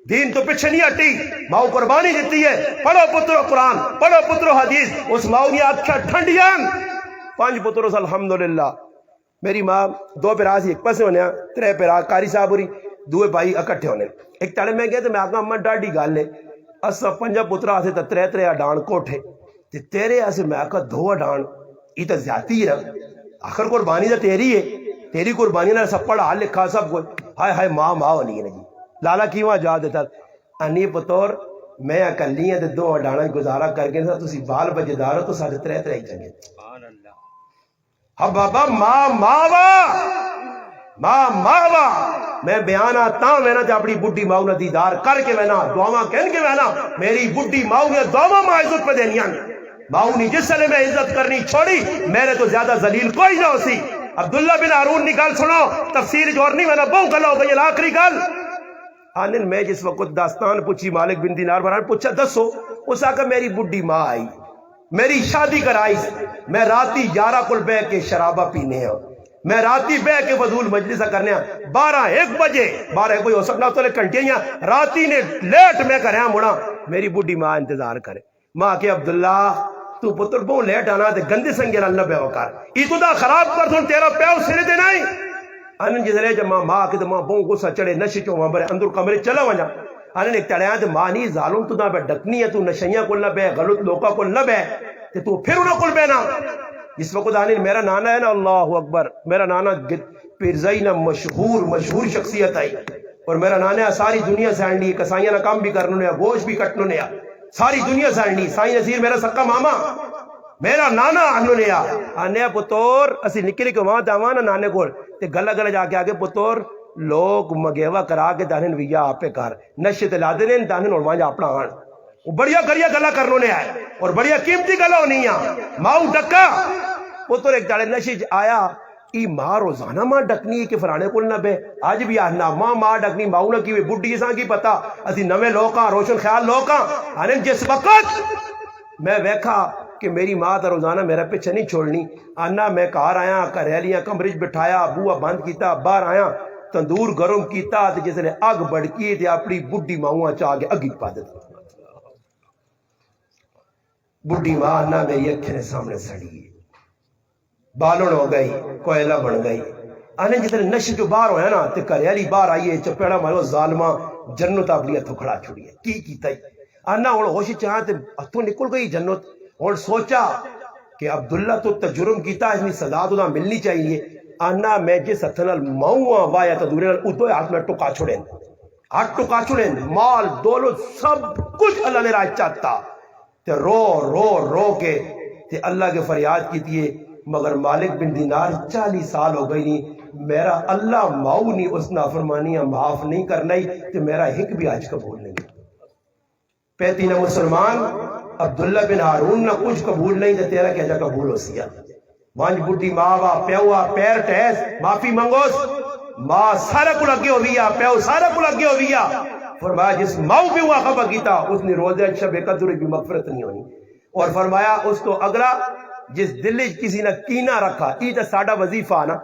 دین تو پیچھے نہیں ہٹی ماں قربانی دیتی ہے پڑھو پترو قرآن پڑھو پترو حدیث اس ماں نے آکھا ٹھنڈیاں پانچ پترو الحمدللہ میری ماں دو پیرا سی ایک پاسے ہونے ترے پیرا کاری صاحب ہوری دوے بھائی اکٹھے ہونے ایک تاڑے میں گئے تو میں آگا اماں ڈاڑی گال لے اسا پنجا پترا آتے تا ترے اڈان کوٹھے تے تیرے آسے میں آگا دو اڈان یہ تا زیادتی ہی رہا آخر قربانی تا تیری ہے تیری قربانی نہ سب پڑھا لکھا سب کوئی ہائے ہائے ماں ہونی ہے جی لالا کیوں جا دیتا انی پتور میں اکلی ہیں تے دو اڈانا گزارا کر کے تسی بال بجے دارو تو سارے ترے ہی چنگے ہاں بابا ماوا میں بیانا تاں میں نا اپنی بڈی ماؤ نے دیدار کر کے میں نا دعاواں کہن کے میں نا میری بڈی ماؤ نے دعاواں ماں عزت پہ دینیاں ماؤ نے جس سے میں عزت کرنی چھوڑی میرے تو زیادہ ذلیل کوئی نہ ہوسی عبداللہ بن ہارون کی گل سنو تفسیر جو نہیں میں نا بہو گل ہو گئی آخری گل آنن میں جس وقت داستان پوچھی مالک بن دینار بران پوچھا دسو اس آکا میری بڈی ماں آئی میری شادی کرائی میں راتی 11 کل بے کے شرابہ پینے ہیں میں راتی بے کے وضول مجلسہ کرنے ہیں 12-1 بجے 12-1 بجے ہو سکنا تو لے کنٹیاں راتی نے لیٹ میں کرے ہیں مڑا میری بڈی ماں انتظار کرے ماں کہ عبداللہ تو پتر بہن لیٹ آنا تے گندی سنگیر اللہ بے وکار ای تو دا خراب کر دون تیرا پیو سرے دے نہیں انن جسے جب ماں کہ ماں بہن غصہ چڑے نشے چو وہاں برے اندر کمرے چلا وجا انن ایک تڑیاں تے ماں نہیں ظالم تو دا بے ڈکنی ہے تو نشیاں کل نہ بے غلط لوکا کل نہ بے تے تو پھر انہوں کل بے نا اس وقت آنی میرا نانا ہے نا اللہ اکبر میرا نانا پیرزائی نا مشہور شخصیت آئی اور میرا نانا ساری دنیا سے آنڈی کسائیاں نا کام بھی کرنو نیا گوشت بھی کٹنو نیا ساری دنیا سے آنڈی سائی نصیر میرا سکا ماما میرا نانا آنو نیا آنے پتور اسی نکلی کے وہاں داوانا نانے کو تے گلہ گلہ جا کے آگے پتور لوگ مگیوہ کرا کے دانن ویا آپ پہ کار نشت لا دینن دانن اور وہاں جا اپنا آن وہ بڑیا گریا گلہ کرنو نے آئے اور بڑیا قیمتی گلہ ہونی ہے ماؤ ڈکا وہ تو ایک داڑے نشج آیا ای ماں روزانہ ماں ڈکنی ہے کہ فرانے کل نہ بے آج بھی آنا ماں ڈکنی ماؤ نہ کی بڑی ساں کی پتا اسی نوے لوکاں روشن خیال لوکاں آنن جس وقت میں ویکھا کہ میری ماں تا روزانہ میرا پیچھے نہیں چھوڑنی آنا میں کار آیا کریلیاں کمرج بٹھایا بوہ بند کیتا باہر آیا تندور گرم کیتا تے جس نے اگ بڑکی تے اپنی بڈی ماؤں چاہ کے اگی پا دیتا بڈی ماں نہ میری اکھیں سامنے سڑی بالون ہو گئی کوئلہ بن گئی آنے جتنے نشے جو باہر ہویا نا تے کریالی باہر آئیے چپیڑا مارو ظالمہ جنت اپنی ہتھوں کھڑا چھوڑی ہے کی کیتا ہی آنا اور ہوشی چاہاں تے ہتھوں نکل گئی جنت اور سوچا کہ عبداللہ تو تجرم کیتا اس میں سزا تو نہ ملنی چاہیے آنا میں جس ہتھنال ماؤں وایا تا دورے نال ادھو ہاتھ میں ٹکا چھوڑیں ہاتھ ٹکا چھوڑیں مال دولت سب کچھ اللہ نے راج چاہتا تے رو کے تے اللہ کے فریاد کی تیے مگر مالک بن دینار 40 سال ہو گئی نہیں میرا اللہ ماؤ نہیں اس نافرمانیاں معاف نہیں کرنا ہی تے میرا ہک بھی آج قبول نہیں پیتی نہ مسلمان عبداللہ بن ہارون نہ کچھ قبول نہیں تے تیرا کیا جا قبول ہو سیا وانج بڑی ماوا پیوا پیر ٹیس معافی منگوس ماں سارا کو لگے ہویا پیو سارا کو لگے ہویا فرمایا جس ماؤ بھی ہوا خبر کیتا اس نے روزہ شب قدر بھی مغفرت نہیں ہونی اور فرمایا اس تو اگلا جس دل کسی نے کینا رکھا، یہ تو ساڈا وظیفہ نا،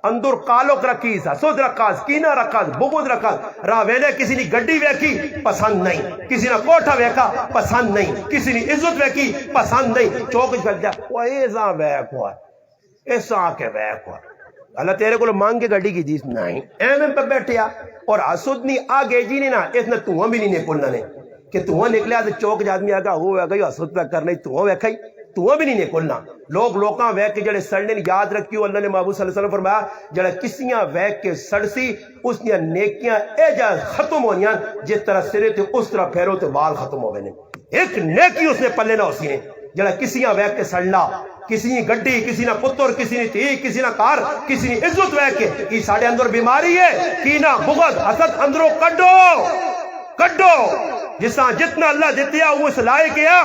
اندر کالوک رکھی سا، سود رکھا، کینا رکھا، بغض رکھا، راہ ویلے کسی نے گڈی ویکھی پسند نہیں، کسی نے کوٹھا ویکھا پسند نہیں، کسی نے عزت ویکھی پسند نہیں، چوک پھر جا وہ ایسا ویک ہوا، ایسا کے ویک ہوا، اللہ تیرے کو مانگ کے گڈی کی جیس نہیں، ایویں پہ بیٹھیا اور حسد نہیں آگے جی نہیں نا، اس نے تواں بھی نہیں نکلنا نے کہ تواں نکلیا تو چوک جادمی آگا ہو گئی حسد پہ کرنا تواں ویکھا ہی تو بھی نہیں نکلنا، لوگ لوکاں ویک کے جڑے سڑنے یاد رکھیو، اللہ نے محبوب صلی اللہ علیہ وسلم فرمایا جڑا کسیاں ویک کے سڑسی اس دیاں نیکیاں اے جا ختم ہونیاں جس طرح سرے تے اس طرح پھیرو تے بال ختم ہوئے نے، ایک نیکی اس نے پلے نہ ہوسی نے، جڑا کسیاں ویک کے سڑنا، کسی نے گڈی، کسی نے پتر، کسی نے تھی، کسی نے کار، کسی نے عزت ویک کے، یہ ساڑے اندر بیماری ہے، کینا بغض حسد اندروں کڈو کڈو، جساں جتنا اللہ دیتیا وہ اس لائق کیا۔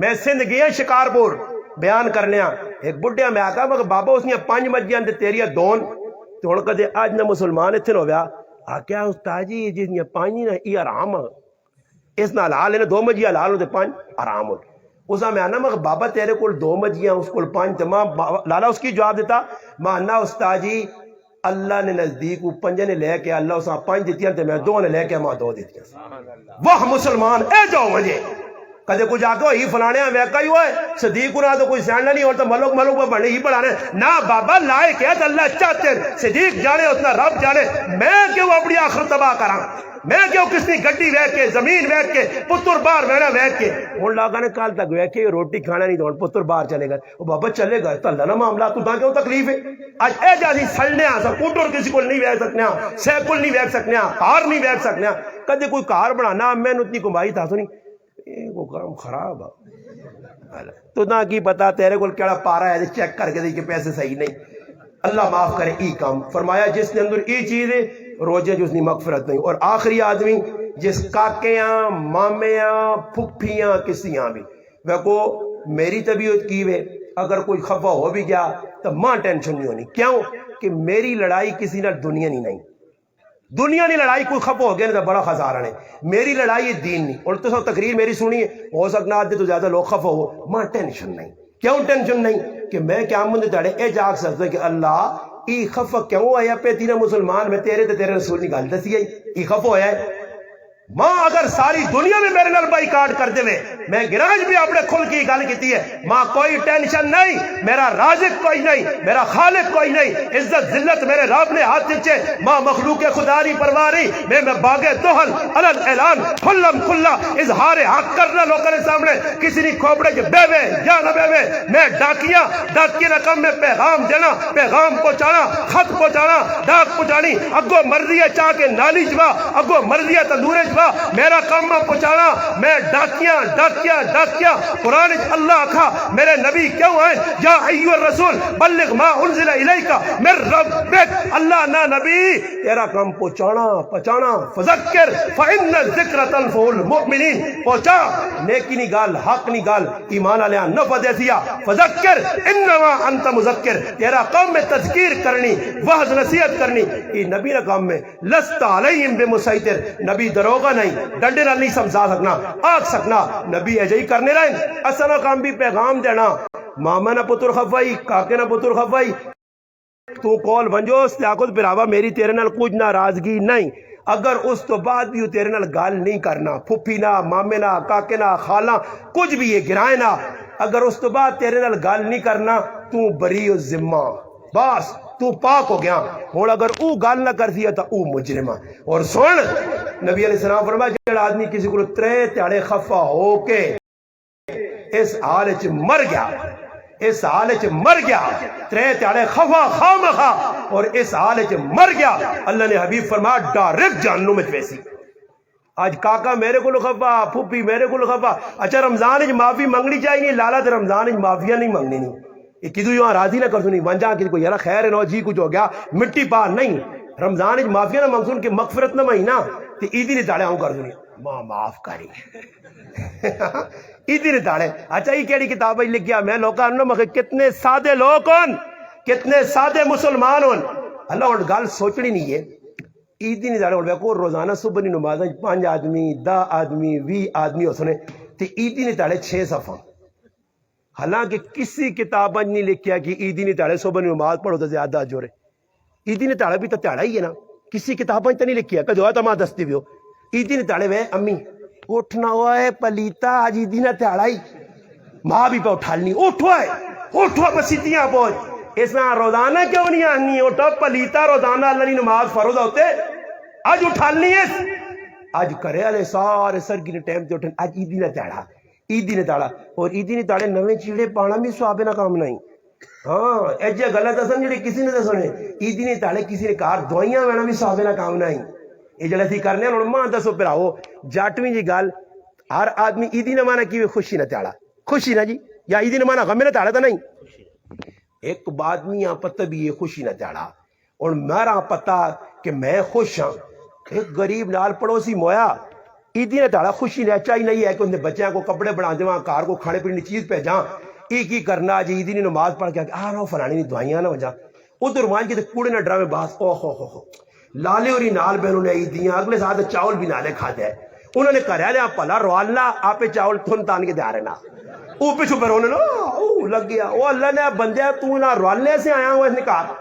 میں سندھ گیا شکارپور بیان کرنے ایک بڈیا میں آتا مگر بابا اس نے 5 مجھیاں دے تیریاں دون تو ان کا دے آج نہ مسلمان اتنے ہو گیا آکیا استاد جی جس نے 5 نہ یہ حرام اس نہ حلال ہے 2 مجھیاں حلال ہوتے 5 حرام ہوتے اس میں آنا مگر بابا تیرے کو 2 مجھیاں اس کو 5 تمام لالا اس کی جواب دیتا مانا استاد جی اللہ نے نزدیک وہ 5 نے لے کے اللہ اس 5 دیتیاں تے میں 2 نے لے کے ماں 2 دیتیاں وہ مسلمان اے جاؤ مجھے کدے کچھ آگے ہی فلانے ویکا ہی ہوئے صدیق نہ تو کوئی سیانڈا نہیں ہوتا ملوک ملوک پہ بڑھنے ہی بڑھانے نہ بابا لائے کیا تو اللہ چاہتے ہیں صدیق جانے اتنا رب جانے میں کیوں اپنی آخرت تباہ کراں میں کیوں کس نے گڈی ویک کے زمین ویک کے پتر بار ویڑا ویک کے ان لوگوں نے کال تک ویک کے روٹی کھانا نہیں دون پتر بار چلے گئے وہ بابا چلے گئے تو اللہ نا معاملہ تو کیوں تکلیف ہے آج اے جاسی سڑنے آ سر پوٹر کسی کو نہیں ویک سکنے سیکل نہیں ویک سکنے کار نہیں ویک سکنے کدے کوئی کار بنانا میں نے اتنی کمائی تھا سنی وہ کام خراب ہے تو نہ کی پتا تیرے کو کیڑا پارا ہے چیک کر کے دے کہ پیسے صحیح نہیں اللہ معاف کرے ای کام فرمایا جس نے اندر ای چیز ہے روزے جس نے مغفرت نہیں اور آخری آدمی جس کاکیاں مامیاں پھپھیاں کسیاں بھی وہ کو میری طبیعت کی وے اگر کوئی خفا ہو بھی گیا تو ماں ٹینشن نہیں ہونی کیوں کہ میری لڑائی کسی نہ دنیا نہیں دنیا نہیں لڑائی کوئی خپ ہو گیا نہیں تو بڑا خسارہ نہیں میری لڑائی دین نہیں اور تو سب تقریر میری سنی ہے ہو سکنا آدھے تو زیادہ لوگ خفا ہو ماں ٹینشن نہیں کیوں ٹینشن نہیں کہ میں کیا مندے تڑے اے جاگ سکتا کہ اللہ ای خفا کیوں آیا پہ تیرا مسلمان میں تیرے تے تیرے رسول نکال دسی ای خفا ہویا ہے ماں اگر ساری دنیا میں میرے نال بائی کارڈ کر دے میں گراج بھی اپنے کھل کی گل کیتی ہے ماں کوئی ٹینشن نہیں میرا رازق کوئی نہیں میرا خالق کوئی نہیں عزت ذلت میرے رب نے ہاتھ دیچے ماں مخلوق خداری پرواری میں باغ دہل علن اعلان کھلم کھلا اظہار حق کرنا لوگوں کے سامنے کسی نے کھوپڑے کے بیوے یا نہ بیوے میں ڈاکی رقم میں پیغام دینا پیغام پہنچانا خط پہنچانا ڈاک پہنچانی اگو مرضی ہے چاہ کے نالی جوا اگو مرضی ہے تندورے میرا کام پہنچانا میں ڈاکیا قرآن اللہ کھا میرے نبی کیوں آئے یا ایو الرسول بلغ ما انزل الیک من ربک اللہ نا نبی تیرا کام پہنچانا فذکر فإن الذکر تنفع المؤمنین پہنچا نیکی نہیں گال حق نہیں گال ایمان علیہ نفع دیسیا فذکر انما انت مذکر تیرا کام میں تذکیر کرنی وعظ نصیحت کرنی یہ نبی کا کام میں لست علیہم بمسیطر نبی دروغ نہیں ڈنڈے نال نہیں سمجھا سکنا آگ سکنا نبی ایجائی کرنے رہے اصلا کام بھی پیغام دینا ماما نہ پتر خفائی کاکے نہ پتر خفائی تو کول بنجو استیاقت براوا میری تیرے نال کچھ ناراضگی نہیں اگر اس تو بعد بھی تیرے نال گال نہیں کرنا پھپھی نہ مامے نہ کاکے نہ خالہ کچھ بھی یہ گرائے نہ اگر اس تو بعد تیرے نال گال نہیں کرنا تو بری و ذمہ بس تو پاک ہو گیا اور اگر او گال نہ کر دیا تو او مجرمہ اور سن نبی علیہ السلام فرمایا جڑا آدمی کسی کو 3 تیاڑے خفا ہو کے اس حال وچ مر گیا 3 تیاڑے خفا خامخا اور اس حال وچ مر گیا اللہ نے حبیب فرمایا ڈائریکٹ جہنم وچ ویسی آج کاکا میرے کو خفا پھپھی میرے کو خفا اچھا رمضان وچ معافی منگنی چاہیے لالا تے رمضان وچ معافیاں نہیں منگنی نہیں یہ کدو یہاں راضی نہ کر سنی ونجا کہ کوئی یار خیر نو جی کچھ ہو گیا مٹی پار نہیں رمضان وچ معافیاں نہ منگ سن کہ مغفرت نہ مہینہ تے عیدی نے تاڑے ہوں کر سنی ماں معاف کری عیدی نے تاڑے اچھا یہ کیڑی کتاب ہے لکھ گیا میں لوکاں نو مکھ کتنے سادے لوگ ہون کتنے سادے مسلمان ہون اللہ اور گل سوچنی نہیں ہے عیدی نے تاڑے ہون کو روزانہ صبح دی نماز 5 آدمی 10 آدمی 20 آدمی ہو سنے تے عیدی نے تاڑے 6 صفحہ حالانکہ کسی کتاب نہیں لکھیا کہ عیدی نے تاڑے صبح نماز پڑھو تو زیادہ اجر ہے. عیدی نے تاڑا بھی تو تاڑا ہی ہے نا, کسی کتاب تو نہیں لکھیا. کدو تو ماں دستی بھی ہو عیدی نے تاڑے وے امی اٹھنا ہوا ہے پلیتا آج عیدی نے تاڑا ہی, ماں بھی پہ اٹھالنی اٹھو مسیتیاں پہنچ اس میں روزانہ کیوں نہیں آنی اٹھو پلیتا روزانہ اللہ نے نماز فرض ہوتے آج اٹھالنی ہے. آج کرے والے سارے سرگی نے ٹائم سے اٹھن آج عیدی نے تاڑا عیدی نے تاڑا اور عیدی نے تاڑے نویں چیڑے پانا بھی سوابے نہ کام نہیں. ہاں ایجے غلط دسن جڑے کسی نے دسنے عیدی نے تاڑے کسی نے کار دوائیاں وینا بھی سوابے نہ کام نہیں. یہ جڑے تھی کرنے انہوں ماں دسو پراؤ جاٹویں جی گل ہر آدمی عیدی نہ مانا کی خوشی نہ تاڑا خوشی نہ جی یا عیدی نہ مانا غم نہ تاڑا تو نہیں. ایک بات نہیں پتہ بھی یہ خوشی نہ تاڑا اور میرا پتہ کہ میں خوش ہاں. ایک غریب نال پڑوسی مویا عیدی نے تاڑا خوشی نے چاہی نہیں ہے کہ انہیں بچیاں کو کپڑے بنا دیواں کار کو کھانے پینے چیز پہ جاں کی کرنا جی عیدی نے نماز پڑھ کے آ رہا ہوں فلانی دعائیاں نہ وجہ ادھر مان کے کوڑے نہ ڈرامے باس او ہو لالے اور نال بہنوں نے عیدیاں اگلے ساتھ چاول بھی نالے کھا دے انہوں نے کریا لیا پلا رواللہ آپ چاول تھن تان کے دے رہے نا او پہ چھپے رونے نا لگ گیا او اللہ نے بندے تو نہ روالنے سے آیا ہوں اس نے کہا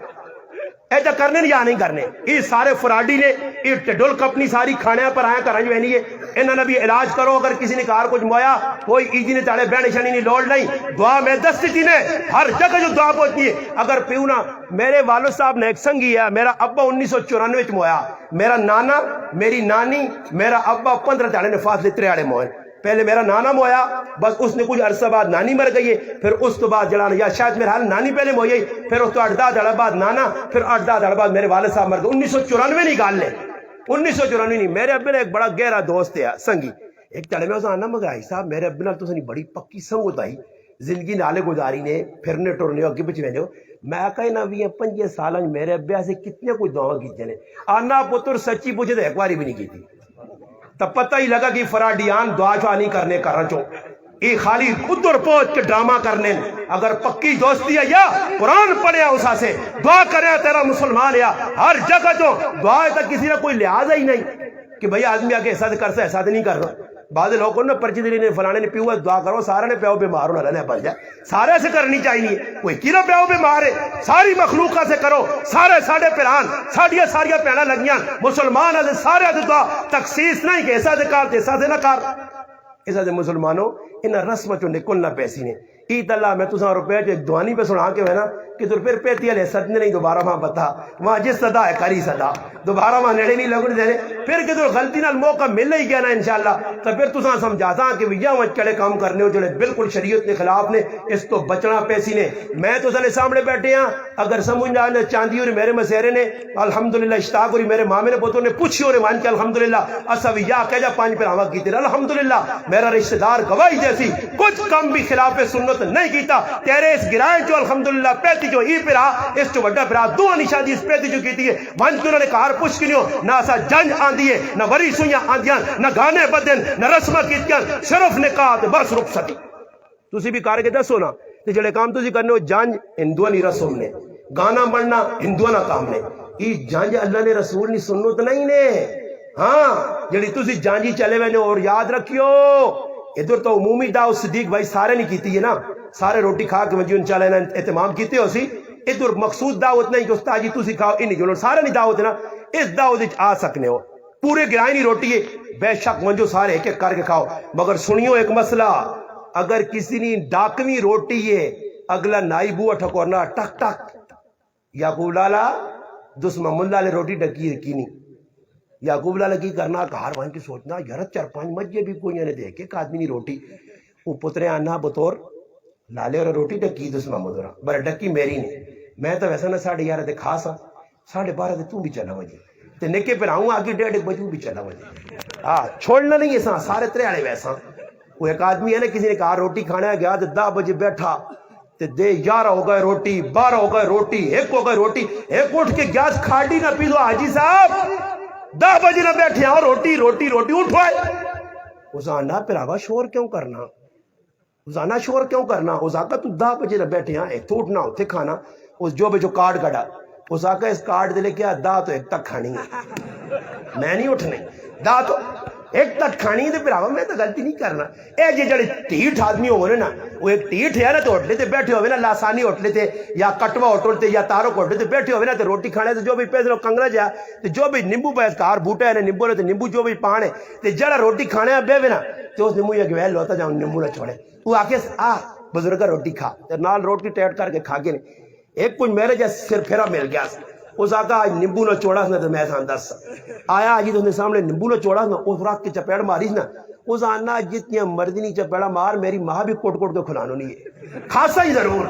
ایجا کرنے یا نہیں کرنے یہ سارے فراڈی نے یہ ٹڈول کپنی ساری کھانے پر آیا کرائیں جو ہے نہیں ہے انہوں نے بھی علاج کرو اگر کسی نے کار کچھ مویا کوئی عیدی نے تاڑے بیٹھے شانی نہیں لوڑ نہیں دعا میں دستی تھی نے ہر جگہ جو دعا پہنچتی ہے. اگر پیونا میرے والد صاحب نے ایک سنگی ہے میرا ابا 1994 مویا میرا نانا میری نانی میرا ابا 15 تاڑے نے فاصلے تریاڑے موئے. پہلے میرا نانا مویا بس اس نے کچھ عرصہ بعد نانی مر گئی ہے پھر اس تو بعد جڑانا یا شاید میرا حال نانی پہلے موئی پھر اس تو 8-10 دڑا بعد نانا پھر 8-10 دڑا بعد میرے والد صاحب مر گئے. 1994 نہیں گال لے 1994 نہیں. میرے ابے نے ایک بڑا گہرا دوست ہے سنگی ایک تڑے میں اس آنا مگائی صاحب میرے ابے نے تو سنی بڑی پکی سنگ ہوتا ہی زندگی نالے گزاری نے پھرنے ٹورنے اگے پچھے وینے میں کہا نا 20-25 سال میرے ابے سے کتنے کوئی دعا کیتے نے آنا پتر سچی پوچھے تو ایک باری بھی نہیں کی تھی. تب پتہ ہی لگا کہ فراڈیان دعا چوا نہیں کرنے کرنا چو یہ خالی ادھر پہنچ کے ڈرامہ کرنے. اگر پکی دوستی ہے یا قرآن پڑھیا اسا سے دعا کرے تیرا مسلمان یا ہر جگہ جو دعا ہے تک کسی نے کوئی لحاظ ہی نہیں کہ بھئی آدمی آگے ایسا کرتا ہے ایسا نہیں کر رہا. بعض لوگوں نے پرچی دلی نے فلانے نے پیو دعا کرو سارے نے پیو بیمار ہونا رہنا بن جائے سارے سے کرنی چاہیے کوئی کی نہ پیو بیمار ہے ساری مخلوقہ سے کرو سارے ساڑے پیران ساڑیاں ساریاں پیانا لگیاں مسلمان ہے سارے دعا تخصیص نہیں کہ ایسا سے کار ایسا سے نہ کار ایسا سے مسلمانوں انہاں رسم چو نکلنا پیسی نے عید اللہ میں تساں روپے جو ایک دعانی پہ سنا کے ہے نا کہ تو پھر پیتی علیہ صدنے نہیں دوبارہ وہاں بتا وہاں جس صدا ہے کری صدا دوبارہ وہاں نیڑے نہیں لگنے دے رہے پھر کہ تو غلطی نال موقع مل ہی گیا نا انشاءاللہ تو پھر تساں سمجھاتا کہ بھیا وہاں چڑے کام کرنے ہو جڑے بالکل شریعت کے خلاف نے اس تو بچنا پیسی نے. میں تو سالے سامنے بیٹھے ہیں اگر سمجھ جانے چاندی اور میرے مسیرے نے الحمدللہ اشتاق اور میرے مامے نے پوتوں نے پوچھی اور مان کے الحمدللہ اسا ویا کہہ جا 5 پر آواز کیتے الحمدللہ میرا رشتہ دار گواہی جیسی کچھ کم بھی خلاف سنت نہیں کیتا تیرے اس گرائیں جو الحمدللہ پیتی جو ای پرا اس جو بڑا پرا دو نشادی اس پیتی جو کیتی ہے مان کے انہوں نے کار پوچھ کنیو نہ اسا جنج آندی ہے نہ وری سویاں آندیاں نہ گانے بدن نہ رسمہ کیتیاں صرف نکاح بس رخصتی تسی بھی کار کے دسو نا تے جڑے کام تسی کرنے ہو جنج ہندوؤں نی رسم نے گانا بننا ہندوؤں نا کام نے یہ جنج اللہ نے رسول نی سنت نہیں نے. ہاں جڑی تسی جانجی چلے وینے اور یاد رکھیو ادھر تو عمومی دعوت صدیق بھائی سارے نہیں کیتی ہے نا سارے روٹی کھا کے مجھے انشاءاللہ انہاں اہتمام کیتے ہو سی ادھر مقصود دعوت نہیں کہ استاد جی تسی کھاؤ انہی جو سارے نہیں دعوت ہے نا اس دعوت وچ آ سکنے ہو پورے گرائیں نہیں روٹی ہے بے شک منجو سارے ایک ایک کر کے کھاؤ مگر سنیو ایک مسئلہ اگر کسی نے ڈاکویں روٹی ہے اگلا نائی بوا ٹھکورنا ٹک ٹک یعقوب لالا دسما ملا لے روٹی ڈکی کینی یعقوب لالا کی کرنا گھر وہاں کی سوچنا یار 4-5 مجھے بھی کوئی نے دیکھ ایک آدمی نہیں روٹی وہ پترے آنا بطور لالے اور روٹی ڈکی دسما مدورا بر ڈکی میری نہیں میں تو ویسا نہ 11:30 دے کھا سا 12:30 دے تو بھی چلا وجے تے نکے پھر آؤں آگے 1:30 بجے بھی چلا وجے ہاں چھوڑنا نہیں ایسا سارے تریاڑے ویسا وہ ایک آدمی ہے نا کسی نے کہا روٹی کھانا گیا تو 10 بجے بیٹھا تے دے 11 ہو گئے روٹی 12 ہو گئے روٹی 1 ہو گئے روٹی 1 اٹھ کے گیس کھاڑی نہ پی دو حاجی صاحب 10 بجے نہ بیٹھے آؤ روٹی روٹی روٹی اٹھوائے اسانا پراوا شور کیوں کرنا اسانا شور کیوں کرنا اس آقا تو 10 بجے نہ بیٹھے ہاں ایک تو اٹھنا ہوتے کھانا اس جو جو کارڈ کڑا اس آقا اس کارڈ دے لے کیا دا تو ایک تک کھانی ہے میں نہیں اٹھنے دا تو ایک تک کھانی تے بھراوا میں تو غلطی نہیں کرنا. اے جڑے ٹھیٹ آدمی ہونے نا, وہ ایک ٹھیٹ ہے نا تو ہوٹلے تے بیٹھے ہوئے نا, لاسانی ہوٹلے تے یا کٹوا ہوٹل تے یا تارک ہوٹلے تے بیٹھے ہوئے نا, تے روٹی کھانے تے جو بھی پیسے کنگنا جا تے جو بھی نیمبو پہ کار بوٹا ہے نیمبو نے تے نیمبو جو بھی پانے تے جڑا روٹی کھانے بے نا تے اس نیمبو یا گویل ہوتا جاؤں نیمبو نہ چھوڑے. وہ آکے بزرگا روٹی کھا تے نال روٹی ٹیٹ کر کے کھا کے نہیں. ایک کچھ میرے جیسے سر پھیرا مل گیا, اس آقا آج نیمبو نہ چوڑا سنا تو میں سان دس آیا جی تو سامنے نیمبو نہ چوڑا سنا, اس رات کے چپیڑ ماری نا, اس آنا جتنی مرضی نہیں چپیڑا مار, میری ماں بھی کوٹ کوٹ کے کھلانو نہیں ہے خاصا ہی ضرور.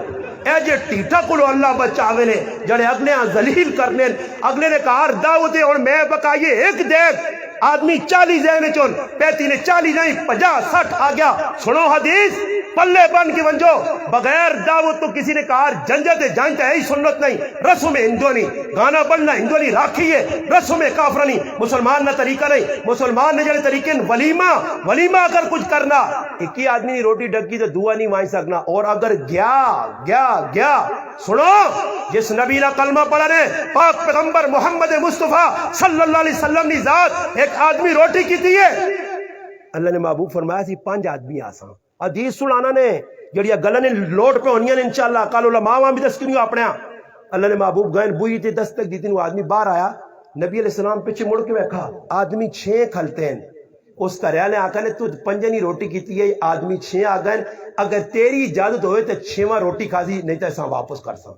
اے جے ٹیٹا کلو اللہ بچاوے نے جڑے اگلے ذلیل کرنے, اگلے نے کہا دعوت اور میں بکائیے ایک دیکھ آدمی 40 ذہن چون پیتی نے 40 نہیں 50-60 آ گیا. سنو حدیث پلے بن کے ونجو بغیر دعوت تو کسی نے کہا جنجت جانتا ہے ہی سنت نہیں, رسم ہندو نہیں, گانا بننا ہندو نہیں راکھی ہے, رسم کافر نہیں, مسلمان نہ طریقہ نہیں, مسلمان نے جڑے طریقے ولیمہ اگر کچھ کرنا ایک ہی آدمی روٹی ڈکی تو دعا نہیں مانگ سکنا. اور اگر گیا سنو جس نبی نے کلمہ پڑھا نے پاک پیغمبر محمد مصطفیٰ صلی اللہ علیہ وسلم نے ذات ایک آدمی روٹی کی تھی ہے, اللہ نے محبوب فرمایا تھی 5 آدمی آسان حدیث سنانا نے جڑیا گلہ نے لوٹ پہ ہونیاں نے انشاءاللہ کال علماء وہاں بھی دستگیوں اپنے اللہ نے محبوب گئن بوئی تھی دستک دی تھی. وہ آدمی باہر آیا, نبی علیہ السلام پیچھے مڑ کے بیٹھا, آدمی 6 کھلتے ہیں. اس طرح نے آقا نے تو 5 نہیں روٹی کی تھی, آدمی 6 آ گئے, اگر تیری اجازت ہوئے تو 6واں روٹی کھا دی, نہیں تو ایسا واپس کر سا.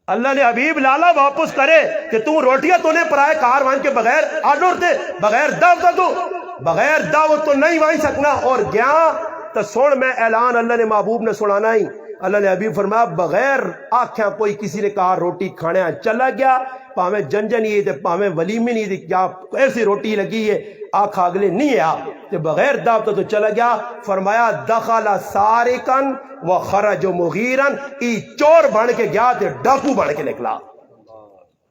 اللہ نے حبیب لالا واپس کرے کہ تو روٹیاں تو نے پرائے کار وہاں کے بغیر آڈر تے بغیر دعوت تو بغیر دعوت تو نہیں وہاں سکنا. اور گیا تو سن میں اعلان اللہ نے محبوب نے سنانا ہی, اللہ نے حبیب فرمایا بغیر آنکھیں کوئی کسی نے کہا روٹی کھانے چلا گیا, پاویں جنجن نہیں تے پاویں ولیمے نہیں تے کیا ایسی روٹی لگی ہے آنکھ اگلے نہیں آ تے بغیر دعوت تو چلا گیا. فرمایا دخل سارقن وخرج مغیرا, ای چور بن کے گیا تے ڈاکو بن کے نکلا.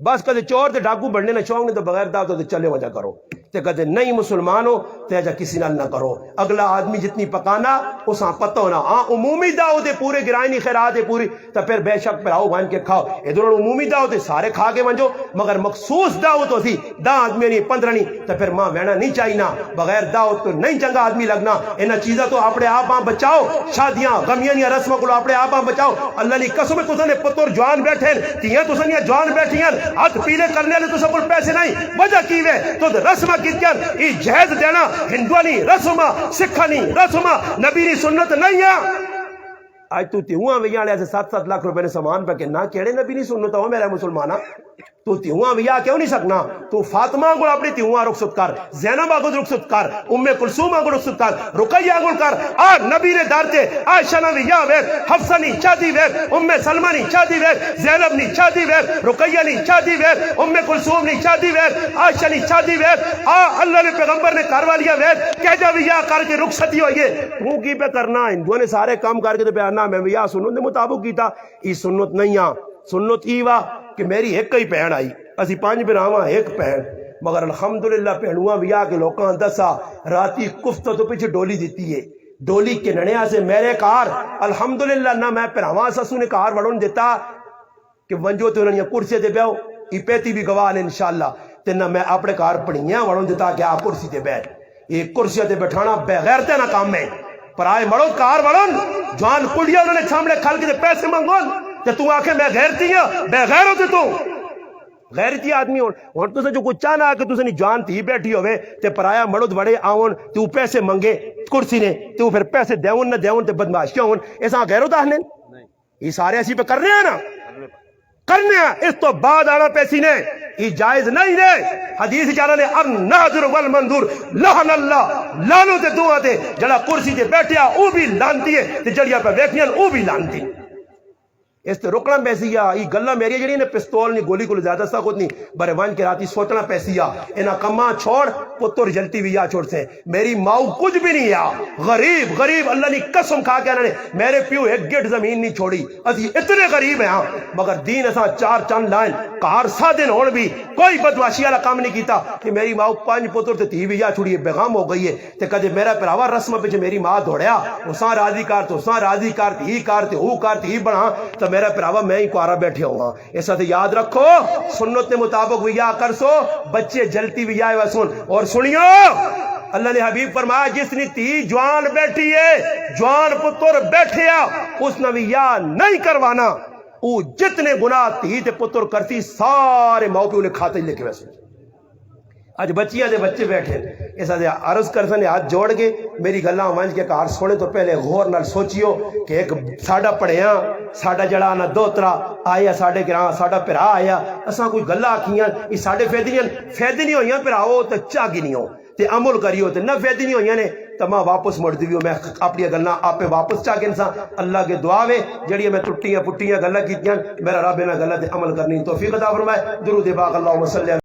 بس کدے چور تے ڈاکو بننے نہ شوق نہیں تو بغیر دعوت تو چلے وجہ کرو, تے کدے نہیں مسلمان ہو تے ایجا کسی نال نہ کرو. اگلا آدمی جتنی پکانا اساں پتہ ہونا, ہاں عمومی دعوت پورے گرائنی خیرات پوری تو پھر بے شک پھراؤ بن کے کھاؤ. ادھر عمومی دعوت سارے کھا کے ونجو, مگر مخصوص دعوت ہوتی 10 آدمی نہیں 15 نہیں تو پھر ماں وینا نہیں چاہینا. بغیر دعوت تو نہیں چنگا آدمی لگنا. انہاں چیزاں تو اپنے آپ بچاؤ, شادیاں غمیاں یا رسموں کو اپنے آپ بچاؤ. اللہ نے قسم تساں نے پتر جوان بیٹھے تیاں تساں نے جوان بیٹھیاں ہاتھ پیلے کرنے والے تساں کول پیسے نہیں, وجہ کی وے تو رسمہ کیتیاں ای جہیز دینا ہندوانی رسمہ سکھانی رسمہ نبی دی سنت نہیں ہے. آج تو تیوہاں ویاں لے سے 7-7 لاکھ روپے نے سامان پہ کہ نہ کیڑے نبی نہیں سنتا ہو میرا مسلمانہ, تو تیوہاں ویاں کیوں نہیں سکنا. تو فاطمہ کو اپنی تیوہاں رخصت کر, زینب کو رخصت کر, ام کلثوم کو رخصت کر, رقیہ کو کر. آ نبی نے دارتے عائشہ نے ویاں ویر, حفصہ نے شادی ویر, ام سلمہ نے شادی ویر, زینب نے شادی ویر, رقیہ نے شادی ویر, ام کلثوم نے شادی ویر, عائشہ نے شادی ویر. اللہ نے پیغمبر نے کاروالیاں ویر کہ جا ویاں کر کے رخصتی ہوئی ہے. تو کی پہ کرنا ہندوؤں نے سارے کام کر کے تو بیانہ میں ویاہ سنت دے مطابق کیتا. ای سنت نہیں آ, سنت ای وا کہ میری ایک ہی پہن آئی, اسی 5 براواں ایک پہن, مگر الحمدللہ پہنواں ویاہ کے لوکاں دسا راتی کفت تو پیچھے ڈولی دیتی ہے, ڈولی کے ننیا سے میرے کار الحمدللہ نہ میں پہنواں سسو نے کار وڑن دیتا کہ ونجو تے انہاں کرسی تے بیاؤ, ای پیتی بھی گواہ نے انشاءاللہ, تے نہ میں اپنے کار پڑھیاں وڑن دیتا کہ آپ کرسی تے بیٹھ. یہ کرسی تے بیٹھانا بغیرتے نہ کام میں, پرائے مڑو کار وڑن جوان کڑیا انہوں نے سامنے کھال کے پیسے منگون تے تو آکے میں غیرتی ہوں, بے غیر ہوتے تو غیرتی آدمی ہون. اور تو سے جو کچھ چاہنا کہ تو سے نہیں جوان تھی بیٹھی ہوئے تے پرایا مڑد بڑے آون تو پیسے منگے کرسی نے تو پھر پیسے دیون نہ دیون تے بدماشیاں ہون, ایسا غیر ہوتا ہے یہ سارے ایسی پہ کرنے ہیں نا کرنے ہیں. اس تو بعد آنا پیسی نے یہ جائز نہیں نے. حدیث چاہنا نے الناظر والمنظور لعن اللہ, لانو تے دعا تے جڑا کرسی تے بیٹھیا او بھی لانتی ہے تے جڑیا پہ بیٹھیاں او بھی لانتی. اس تے رکنا پیسی آ, یہ گلہ میری جڑی نے پستول نہیں گولی کو زیادہ سا خود نہیں برے وان کے راتی سوچنا پیسی آ, انہا کماں چھوڑ پتر جلتی بھی آ چھوڑ سے. میری ماؤ کچھ بھی نہیں آ, غریب اللہ نے قسم کھا کے انہوں نے میرے پیو ایک گٹ زمین نہیں چھوڑی, اسی اتنے غریب ہیں ہاں مگر دین ایسا 4 چند لائن کار سا دن ہون بھی کوئی بدواشی والا کام نہیں کیتا کہ میری ماؤ 5 پتر تے تھی بھی آ چھوڑی بیغام ہو گئی ہے. تے کدے میرا پراوا رسم پہ میری ماں دوڑیا اساں راضی کار تو اساں راضی کار تی کار تے او کار تی بنا تو میرا پراوا میں ہی کوارا بیٹھے ہوں گا. ایسا تو یاد رکھو سنت کے مطابق ویا کر سو, بچے جلتی ویا ہے سن. اور سنیو اللہ نے حبیب فرمایا جس نے تھی جوان بیٹھی ہے جوان پتر بیٹھے اس نے بھی یا نہیں کروانا وہ جتنے گناہ تھی تے پتر کرتی سارے ماں پیو نے کھاتے لے کے ویسے اج بچیاں دے بچے بیٹھے اس آدھے عرض کر سنے ہاتھ جوڑ کے میری گلاں وانج کے کار سونے تو پہلے غور نال سوچیو کہ ایک ساڈا پڑھیاں ساڈا جڑا نا دوترا آیا ساڈے گراں ساڈا پھرا آیا اساں کوئی گلاں آکھیاں یہ ساڈے فائدے نہیں ہوئیاں پھراؤ تے چاگی ہو تے عمل کریو تے نہ فائدے نہیں ہوئیاں نے تو میں واپس مڑ دیو میں اپنی گلاں آپ واپس چاہ کے انسان اللہ کے دعا وے جڑی میں ٹٹیاں پٹیاں گلاں کیتیاں میرا رب میں گلاں تے عمل کرنی توفیق عطا فرمائے درود پاک اللہم صلی